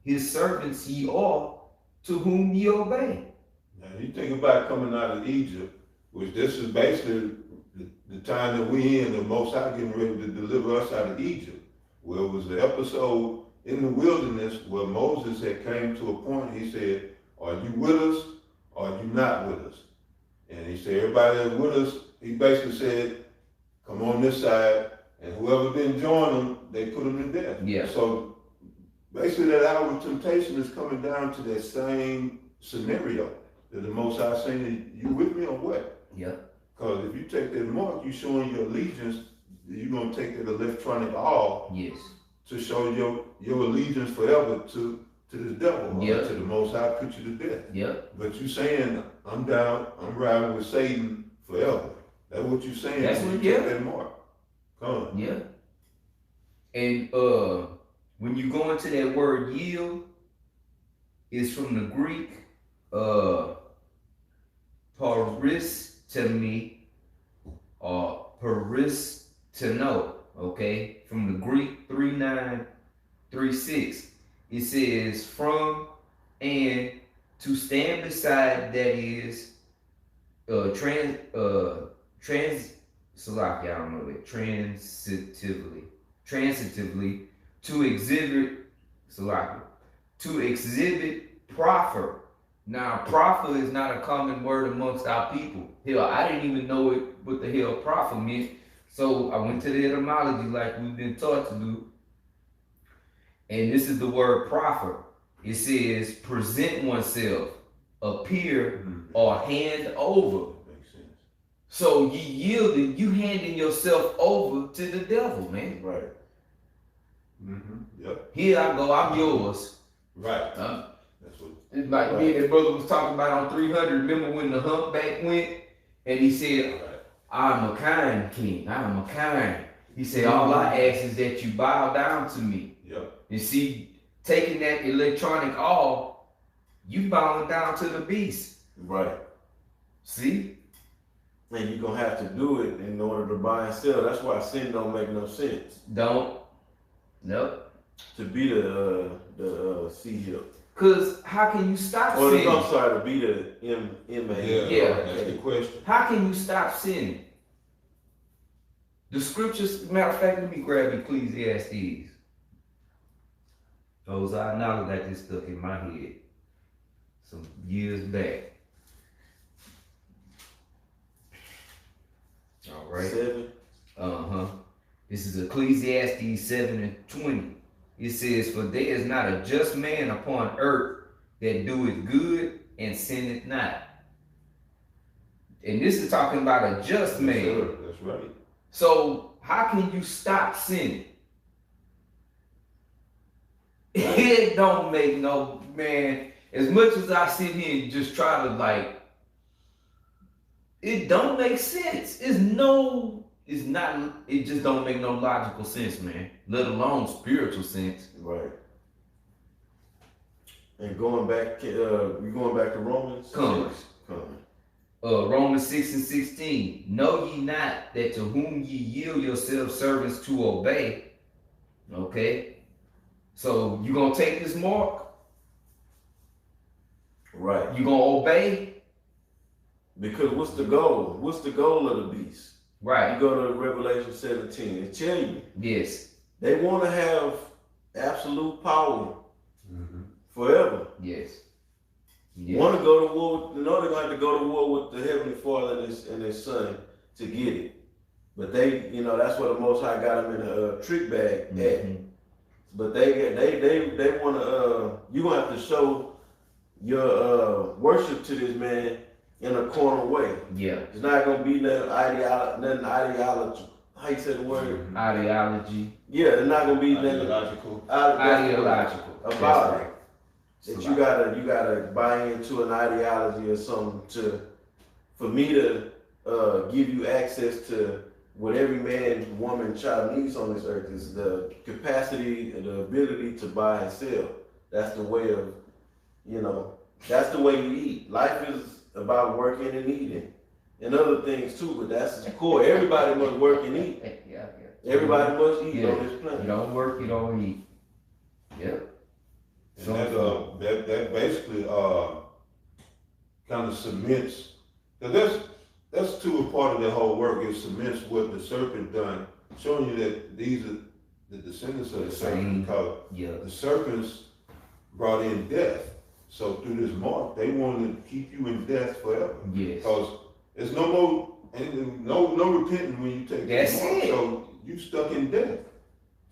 his servants ye are to whom ye obey. Now you think about coming out of Egypt, which this is basically the time that we in, the Most High getting ready to deliver us out of Egypt. Where it was the episode in the wilderness where Moses had came to a point, he said, are you with us or are you not with us? And he said, everybody that's with us, he basically said, come on this side, and whoever didn't join them, they put them to death. Yeah. So basically that hour of temptation is coming down to that same scenario. That the Most High saying, you with me or what? Yeah. Because if you take that mark, you showing your allegiance, you're going to take that electronic all Yes. to show your allegiance forever to the devil, Yeah. or to the Most High put you to death. Yeah. But you saying, I'm riding with Satan forever. That's what you saying. That's when what- you yeah. take that mark. Come on. Yeah. And when you go into that word yield, it's from the Greek paristemi or paristeno, okay? From the Greek 3936. It says from and to stand beside, that is transitively to exhibit proffer. Now, proffer is not a common word amongst our people. Hell, I didn't even know what the hell proffer meant. So I went to the etymology like we've been taught to do. And this is the word proffer. It says present oneself, appear, or hand over. Makes sense. So you yielding, you handing yourself over to the devil, man. Right. Yep. Here I go, I'm yours. Right. That's what. It's like me and that brother was talking about on 300. Remember when the humpback went and he said, I'm a kind king, I'm a kind. He said, all I ask is that you bow down to me. Yep. You see, taking that electronic off, you bowing down to the beast. Right. See? And you're gonna have to do it in order to buy and sell. That's why sin don't make no sense. Don't. Nope. To be the C hill. Cause how can you stop Or sinning? I'm sorry, to be the M-A. Yeah. That's the question. How can you stop sinning? The scriptures, matter of fact, let me grab Ecclesiastes. Those are knowledge that just stuck in my head some years back. All right. 7. This is Ecclesiastes 7:20. It says, "For there is not a just man upon earth that doeth good and sinneth not." And this is talking about a just man. Sure, that's right. So how can you stop sinning? It don't make no, man. As much as I sit here and just try to like, it don't make sense. It just don't make no logical sense, man. Let alone spiritual sense. Right. And going back, we going back to Romans? Come. Romans 6:16. Know ye not that to whom ye yield yourselves servants to obey? Okay. So you gonna take this mark? Right. You gonna obey? Because what's the goal? What's the goal of the beast? Right. You go to Revelation 17. It tell you Yes. they want to have absolute power Mm-hmm. forever. Yes. Want to go to war? They're gonna have to go to war with the Heavenly Father and His Son to get it. But they, that's where the Most High got them in a trick bag at. Mhm. But they want to. You gonna have to show your worship to this man in a corner way. Yeah. It's not gonna be nothing ideology. How you say the word? Ideology. Yeah, it's not gonna be nothing Ideological. Ideological. about That's it. right. That you gotta buy into an ideology or something for me to give you access to what every man, woman, child needs on this earth is the capacity and the ability to buy and sell. That's the way of, that's the way you eat. Life is about working and eating and other things too, but that's the core. Everybody must work and eat. Yeah. Everybody must eat Yeah. on this planet. You don't work, you don't eat. Yep. And that basically kind of cements. That's too a part of the whole work. It cements what the serpent done, showing you that these are the descendants of the serpent. Because the serpents brought in death. So through this mark, they want to keep you in death forever. Yes. Because there's no more, and no repenting when you take this mark. So you stuck in death.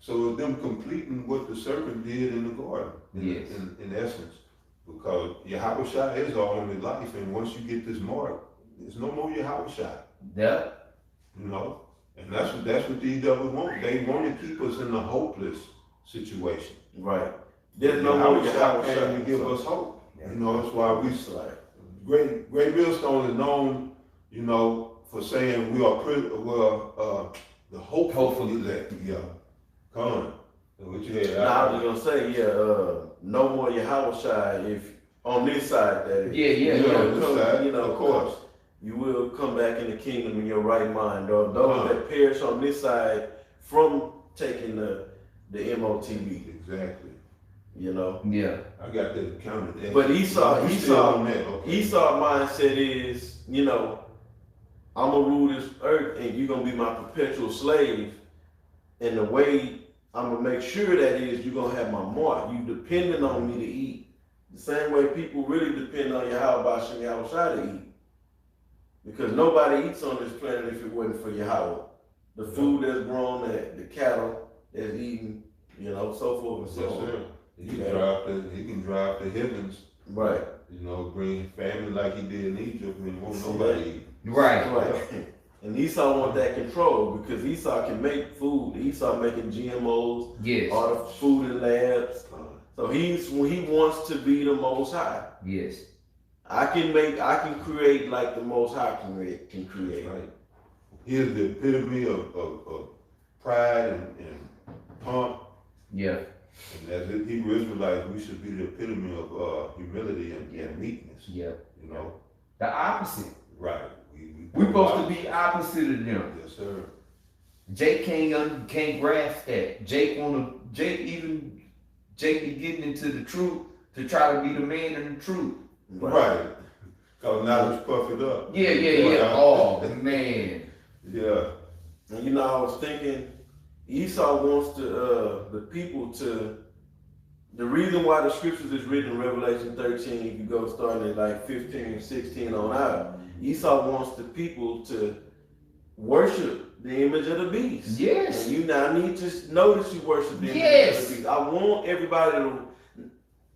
So it's them completing what the serpent did in the garden, in essence. Because Yahushua is our only life, and once you get this mark, there's no more Yahushua. Yeah. And that's what these devils want. They want to keep us in a hopeless situation. Right. There's no more Yahushua to give us hope. That's why we Great Millstone is known, for saying we are the hopeful elect. Yeah. Come on. What you had? I was gonna say, no more Yahushua if on this side that is. Yeah. Of course. You will come back in the kingdom in your right mind. Those that perish on this side from taking the MOTB. Exactly. Yeah. I got that counted. But Esau Okay. mindset is, I'm gonna rule this earth and you're gonna be my perpetual slave. And the way I'm gonna make sure that is you're gonna have my mark. You depending on me to eat. The same way people really depend on Yahweh Shem Yahushua to eat. Because nobody eats on this planet if it wasn't for Yahweh. The food that's grown, the cattle that's eaten, so forth and so on. He can drive the heavens. Right. Bring famine like he did in Egypt when won't nobody eat. Right. And Esau want that control because Esau can make food. Esau making GMOs, Yes. all the food in labs. So he wants to be the Most High. Yes. I can create like the Most High can create. Right. He is the epitome of pride and pomp. Yeah. And as Hebrew Israelites, we should be the epitome of humility and meekness. Yeah. The opposite. Right. We're supposed to be opposite of them. Yes, sir. Jake can't grasp that. Jake be getting into the truth to try to be the man in the truth. Right. Because knowledge puff it up. Yeah. Oh man. Yeah. And I was thinking, Esau wants the people to the reason why the scriptures is written in Revelation 13, if you go starting at like 15, 16 on out, Esau wants the people to worship the image of the beast. Yes. And you now need to know that you worship the image of the beast. I want everybody to,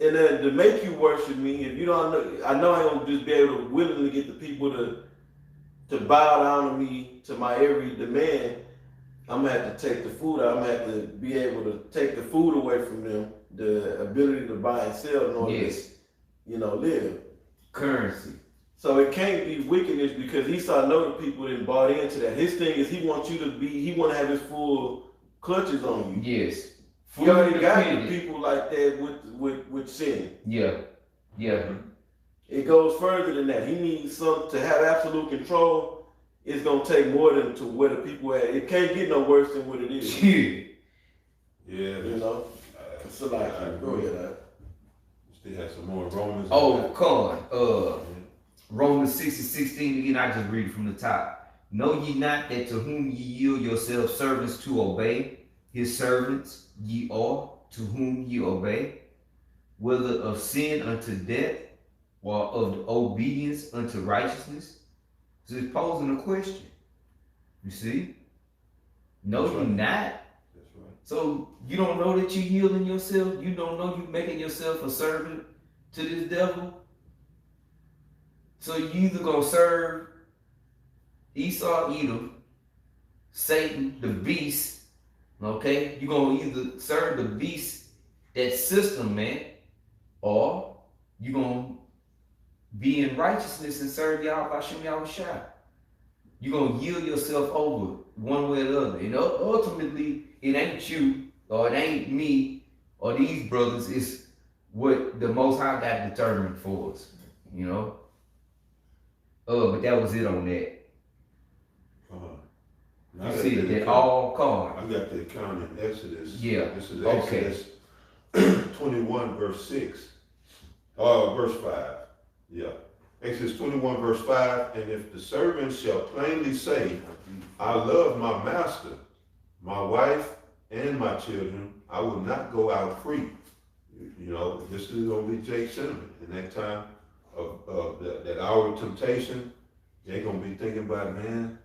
and then to make you worship me. If you don't know, I know I don't just be able to willingly get the people to bow down to me, to my every demand. I'm gonna have to take the food out. I'm gonna have to be able to take the food away from them, the ability to buy and sell in order to, live. Currency. So it can't be wickedness because Esau know the people that bought into that. His thing is he want to have his full clutches on you. Yes. He already got the people like that with sin. Yeah. It goes further than that. He needs to have absolute control. It's gonna take more than to where the people at. It can't get no worse than what it is. Yeah. So like, go ahead. Still have some more Romans. Oh, come on. Romans 6:16 again. I just read it from the top. Know ye not that to whom ye yield yourselves servants to obey, his servants ye are to whom ye obey, whether of sin unto death or of obedience unto righteousness? So it's posing a question. You see? No, you're not. That's right. So you don't know that you're yielding yourself? You don't know you're making yourself a servant to this devil? So you either gonna serve Esau, Edom, Satan, the beast, okay? You're gonna either serve the beast, that system, man, or you're gonna be in righteousness and serve Yahweh Hashem Yahushua. You're gonna yield yourself over one way or the other. And ultimately, it ain't you, or it ain't me, or these brothers. It's what the Most High got determined for us, but that was it on that. You see that all come. I got the account in Exodus. Yeah. This is Okay. Exodus 21 verse 6. Verse 5. Yeah. Exodus 21 verse 5. And if the servant shall plainly say, I love my master, my wife, and my children, I will not go out free. This is gonna be Jake's sentiment in that time of that hour of temptation. They're gonna be thinking about, man,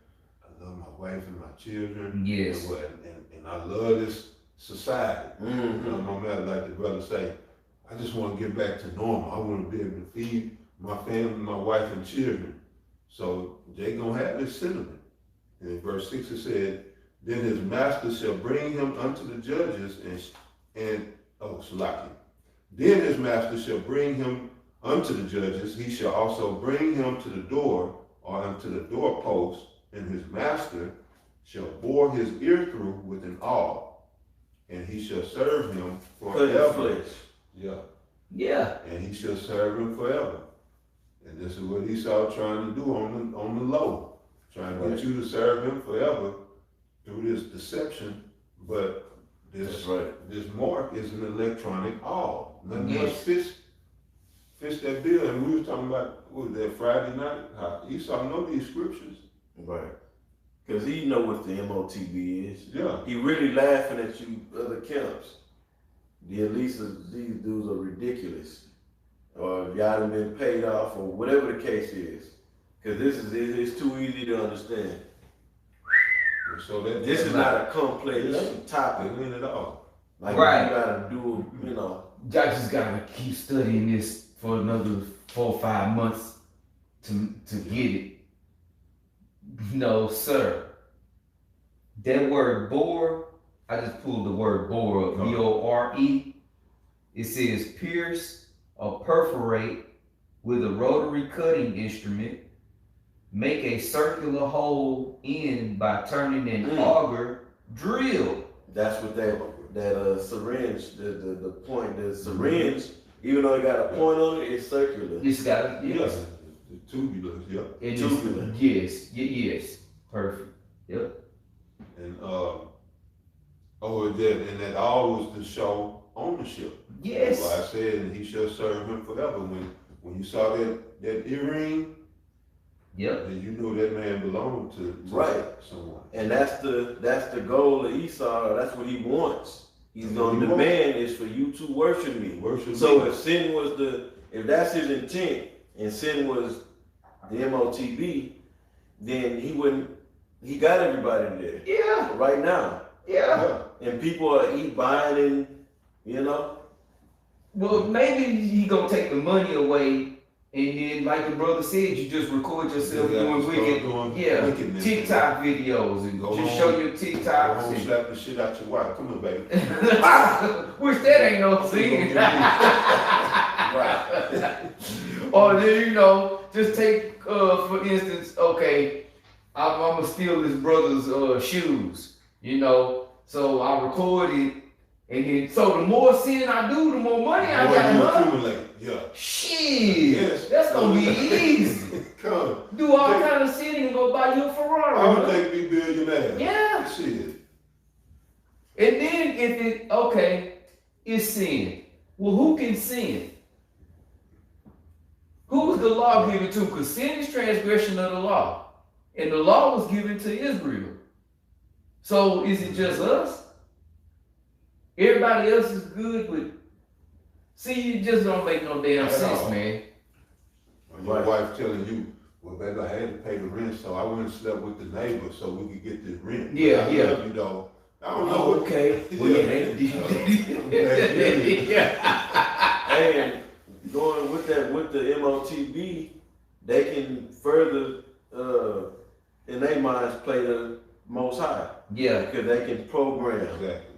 I love my wife and my children. Yes. And I love this society. Mm-hmm. No matter, like the brother say, I just want to get back to normal. I want to be able to feed my family, my wife and children. So they gonna have this sentiment. And in verse 6 it said, then his master shall bring him unto the judges Then his master shall bring him unto the judges. He shall also bring him to the door or unto the doorpost, and his master shall bore his ear through with an awl, and he shall serve him forever. Yeah. And he shall serve him forever. And this is what Esau trying to do on the low, trying to get you to serve him forever through this deception. But this mark is an electronic awl. Nothing else fits that bill. And we were talking about, what was that, Friday night? How Esau know these scriptures. Right. Because he know what the MOTB is. Yeah. He really laughing at you other camps. At least these dudes are ridiculous. Or y'all done been paid off, or whatever the case is. Because it's too easy to understand. And so This is not a complex topic. It ain't at all. Like Right. you gotta do, Y'all just gotta keep studying this for another 4 or 5 months to get it. No, sir. That word bore, I just pulled the word bore up, B-O-R-E. It says pierce or perforate with a rotary cutting instrument, make a circular hole in by turning an auger, drill. That's what that syringe, the point, the syringe, even though it got a point on it, it's circular. It's got Yes. The tubular, yeah. Tubular. Yes. Perfect. Yep. And and that all was to show ownership. Yes. That's why I said, and he shall serve him forever. When you saw that earring, Yep. then you knew that man belonged to Right. someone. And that's the goal of Esau. That's what he wants. he's gonna demand is for you to worship me. Worship So me. if sin was if that's his intent, and sin was the MOTB, then he got everybody there. Yeah, Right now. yeah. And people are buying and, you know. Well, maybe he gonna take the money away, and then, like the brother said, you just record yourself doing wickedness. TikTok videos and Go just home, show your Go TikToks. home, And, slap the shit out your wife. Come on, baby. which that ain't no sin. Right. Or then, just take, for instance, okay, I'm gonna steal this brother's shoes, so I record it, and then, so the more sin I do, the more money I Boy, got, you huh? accumulate. Yeah. Shit, Yes. that's gonna be easy. Come. Do all kind of sin and go buy you a Ferrari. I would huh? think be billionaire. Yeah. Shit. And then it's sin. Well, who can sin? Who is the law given to? Because sin is transgression of the law. And the law was given to Israel. So is it just us? Everybody else is good, but see, you just don't make no damn sense, man. When your wife telling you, well, baby, I had to pay the rent, so I went and slept with the neighbor so we could get this rent. Yeah, I yeah. love you, though. I don't know. Oh, okay. Well, yeah. And going with the MOTB, they can further, in their minds, play the Most High. Yeah. Because they can program. Exactly.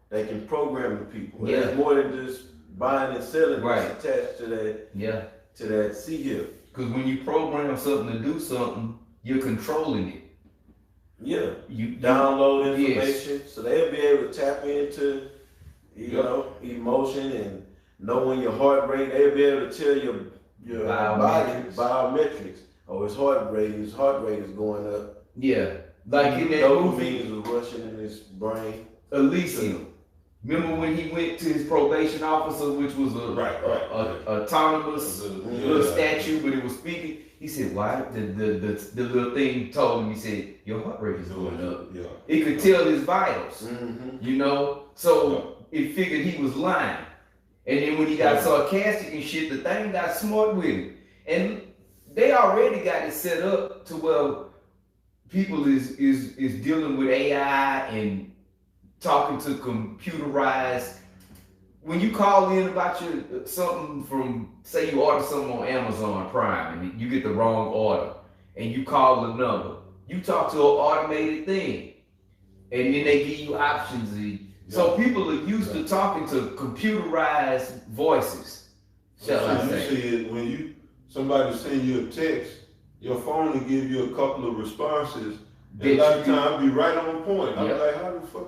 They can program the people. Yeah. It's more than just buying and selling. Right. It's attached to that. Yeah. To that C-hill. Because when you program something to do something, you're controlling it. Yeah. You Download Yes. information, so they'll be able to tap into, emotion and know when your heart rate. They'll be able to tell your body biometrics. Oh, his heart rate is going up. Yeah. Like in that movie, Dopamine is rushing in his brain. Elysium. Remember when he went to his probation officer, which was a autonomous little statue, but it was speaking. He said, "Why?" The little thing told him. He said, "Your heart rate is going up." Yeah. It could tell his vitals. Mm-hmm. So it figured he was lying. And then when he got sarcastic and shit, the thing got smart with him. And they already got it set up to where people is dealing with AI and talking to computerized. When you call in about something from, say you order something on Amazon Prime and you get the wrong order and you call the number, you talk to an automated thing and then they give you options. So people are used to talking to computerized voices. Shall I say? You see it when somebody send you a text, your phone will give you a couple of responses. And a lot of times be right on point. I'm like, how the fuck?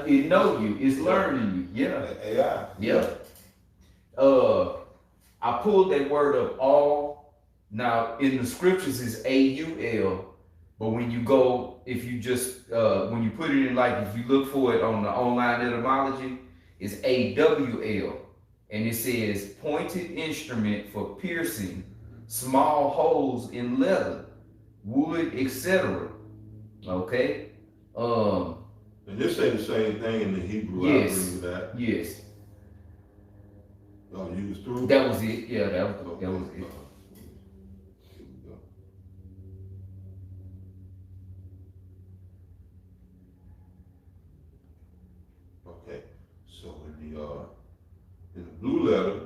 It know you. It's learning you. Yeah. AI. Yeah. I pulled that word up, all. Now in the scriptures is AUL, but when you go, if you just when you put it in, like if you look for it on the online etymology, it's AWL, and it says pointed instrument for piercing small holes in leather, wood, etc. Okay. And this say the same thing in the Hebrew. Yes. I agree with that. Yes. Oh, you was through? That was it. Yeah, that was it. Here we go. Okay, so in the blue letter,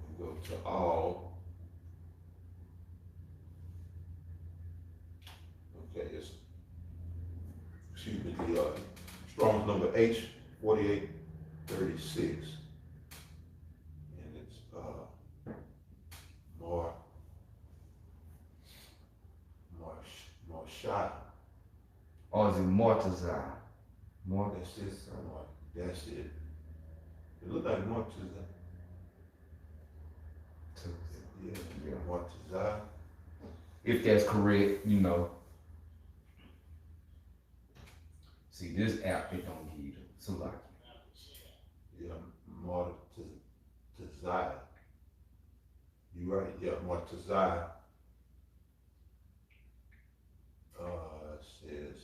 we go to all. Okay, it's, excuse me, the Strong's number H4836. And it's more shot. Or is it Mortazar? That's it. That's it. It looked like Mortazar. Yeah, Mortazar. If that's correct, See, this app, it don't give you the Salaki. Yeah, Mortazar. You right, yeah, Mortazar. Says,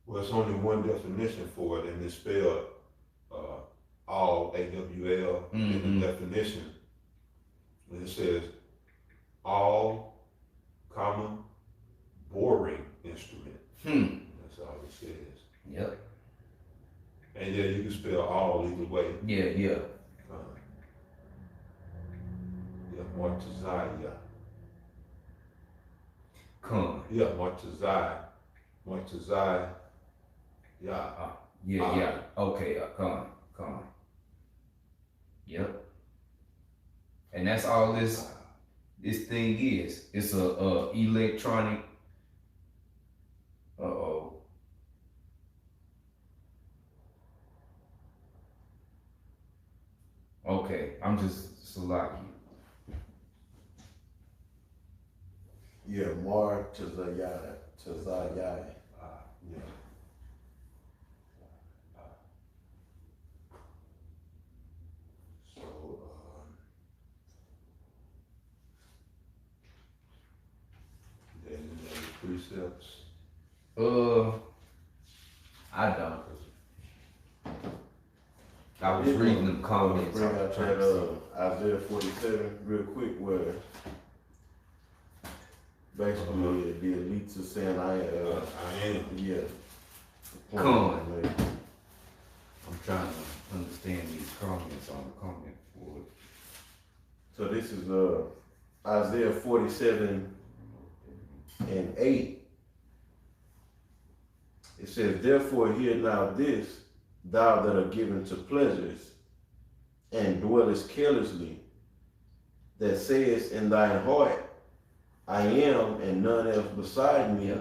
Well, it's only one definition for it, and it's spelled all, AWL, in the definition. And it says all, comma, boring instrument. That's all it says. Yep. And yeah, you can spell all either way. Yeah. Yeah, Martazaya. Come. Yeah, Martazai. Martazai. Yeah. Yeah. Okay. Come. Yep. And that's all this thing is. It's a electronic. Okay, I'm just Salaki. Yeah, Mar Tazayai. Yeah. So, then the precepts. I don't. I was reading the comments. Bring out that Isaiah 47 real quick, where basically the elites are saying I am. Yeah. Come on. I'm trying to understand these comments on the comment board. So this is Isaiah 47 and 8. It says, therefore hear now this, thou that are given to pleasures, and dwellest carelessly, that sayest in thine heart, I am, and none else beside me.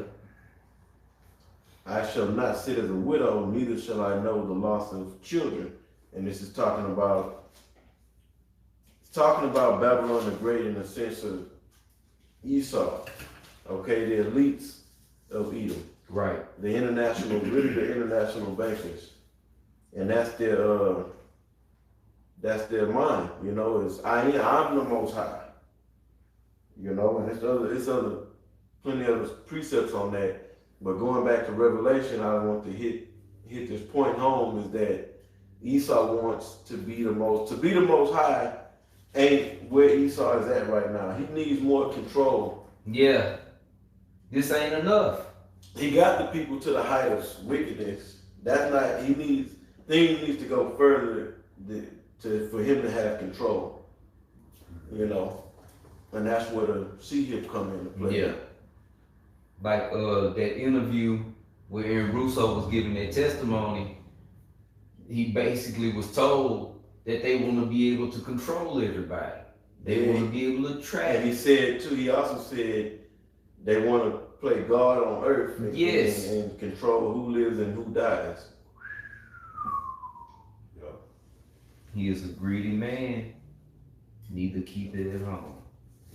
I shall not sit as a widow, neither shall I know the loss of children. And this is talking about Babylon the Great in the sense of Esau. Okay, the elites of Edom. Right. The international bankers. And that's their mind, you know, is I'm the most high. You know, and it's other plenty of precepts on that. But going back to Revelation, I want to hit this point home is that Esau wants to be the most high ain't where Esau is at right now. He needs more control. Yeah. This ain't enough. He got the people to the height of wickedness. That's not, things needs to go further for him to have control. You know? And that's where the C-hip come into play. Yeah. Like that interview where Aaron Russo was giving their testimony, he basically was told that they want to be able to control everybody. They want to be able to track. And he also said they want to play God on earth and control who lives and who dies. Yeah. He is a greedy man. Need to keep it at home.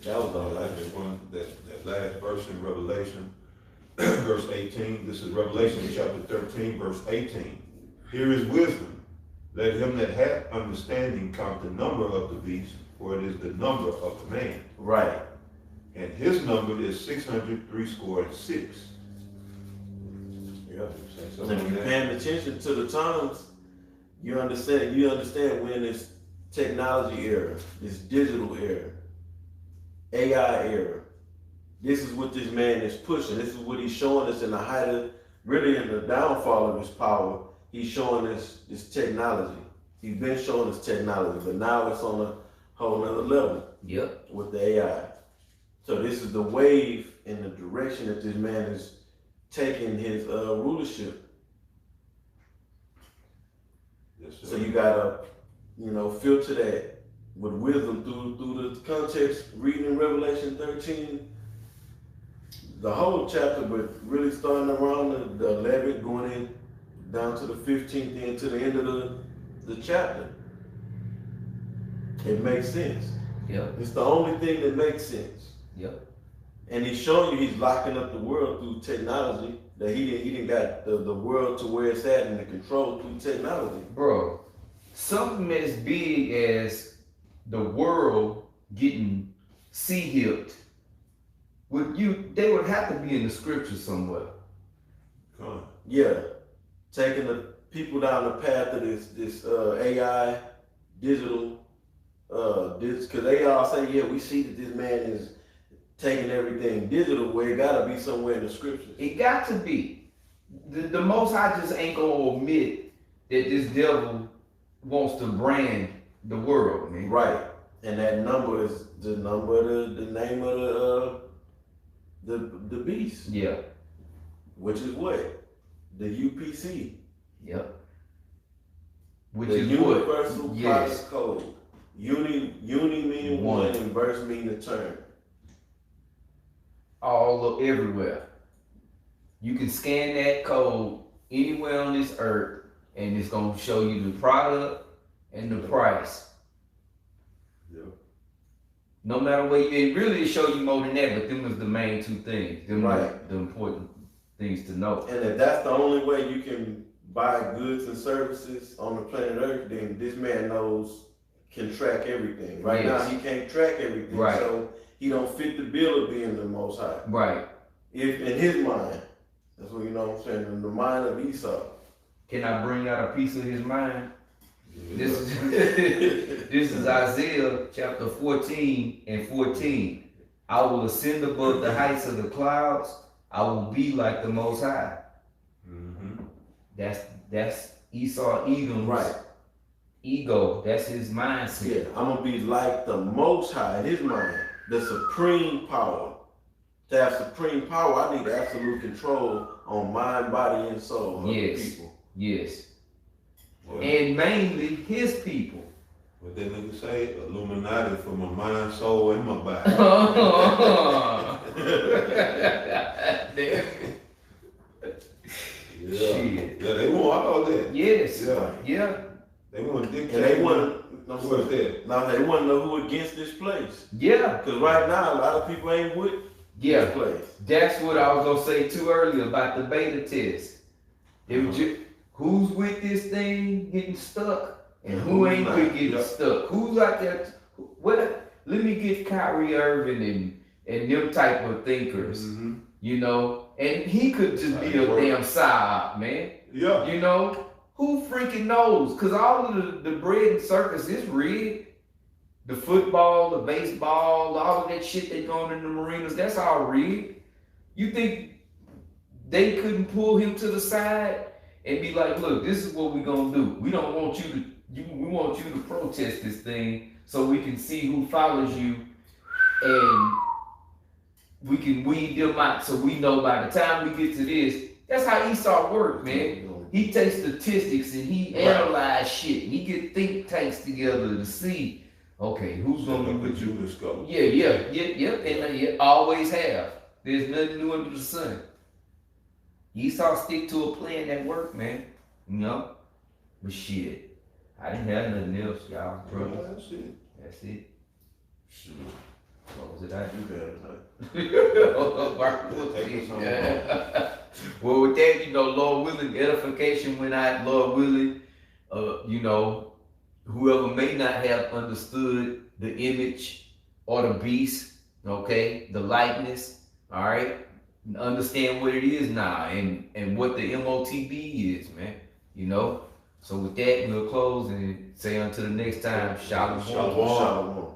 That was all I That one, that last verse in Revelation, verse 18. This is Revelation chapter 13, verse 18. Here is wisdom. Let him that hath understanding count the number of the beast, for it is the number of the man. Right. And his number is 666. Yeah. So if you're paying attention to the times, you understand we're in this technology era, this digital era, AI era. This is what this man is pushing. This is what he's showing us in the height of, really in the downfall of his power. He's showing us this technology. He's been showing us technology, but now it's on a whole nother level. Yep. With the AI. So this is the wave in the direction that this man is taking his rulership. Yes, sir. So you gotta, filter that with wisdom through the context, reading in Revelation 13, the whole chapter, but really starting around the 11th, going in down to the 15th, and to the end of the chapter. It makes sense. Yep. It's the only thing that makes sense. Yep. And he's showing you he's locking up the world through technology, that he didn't got the world to where it's at and the control through technology. Bro, something as big as the world getting C-hipped, they would have to be in the scripture somewhere. Come on. yeah, taking the people down the path of this AI digital this, because they all say, yeah, we see that this man is taking everything digital, where it gotta be somewhere in the scriptures. It got to be. The Most High just ain't gonna admit that this devil wants to brand the world, man. Right. And that number is the number, the name of the beast. Yeah. Which is what? The UPC. Yep. Which the is Universal what? Product Yes. Code. Uni meaning one and verse meaning the term. All up everywhere. You can scan that code anywhere on this earth, and it's gonna show you the product and the price. Yeah. No matter where you, it really show you more than that, but them was the main two things. Them Right. the important things to know. And if that's the only way you can buy goods and services on the planet Earth, then this man can track everything. Right Yes. now he can't track everything. Right. So he don't fit the bill of being the Most High. Right. If in his mind. That's what, you know what I'm saying, in the mind of Esau. Can I bring out a piece of his mind? Yeah. This is this is Isaiah chapter 14 and 14. I will ascend above the heights of the clouds. I will be like the Most High. Mm-hmm. That's Esau Edom's Right. ego. That's his mindset. Yeah, I'm gonna be like the Most High in his mind, the supreme power. To have supreme power, I need absolute control on mind, body, and soul of the Yes. people. Yes. Well, And mainly his people. what that nigga say? Illuminati for my mind, soul, and my body. Yeah. Shit. Yeah, they want all that. Yes. Yeah. Yeah. They want to dictate. And they want What's to, that? now they want to know who against this place. Yeah. Because right now, a lot of people ain't with Yeah. this place. That's what I was gonna say too earlier about the beta test. It was just who's with this thing getting stuck and who ain't with getting stuck. Who's out there? What? Let me get Kyrie Irving and them type of thinkers. Mm-hmm. You know, and he could just be a damn psyop, man. Yeah. You know, who freaking knows? Cause all of the bread and circus is rigged. The football, the baseball, all of that shit they going in the marinas, that's all rigged. You think they couldn't pull him to the side and be like, look, this is what we gonna do. We don't want we want you to protest this thing so we can see who follows you and we can weed them out so we know by the time we get to this. That's how Esau works, man. He takes statistics and he analyze shit. He get think tanks together to see, okay, who's gonna be with you? Discover. Yeah, and you always have. There's nothing new under the sun. Esau stick to a plan that worked, man. You know? But shit, I didn't have nothing else, y'all, bro. That's it. That's it. Shit. What was it I You better not. Well, with that, you know, Lord willing, edification went out, Lord willing, you know, whoever may not have understood the image or the beast, okay, the likeness, all right, understand what it is now and what the MOTB is, man, you know. So with that, we'll close and say until the next time, Shalom. Shalom. Shalom.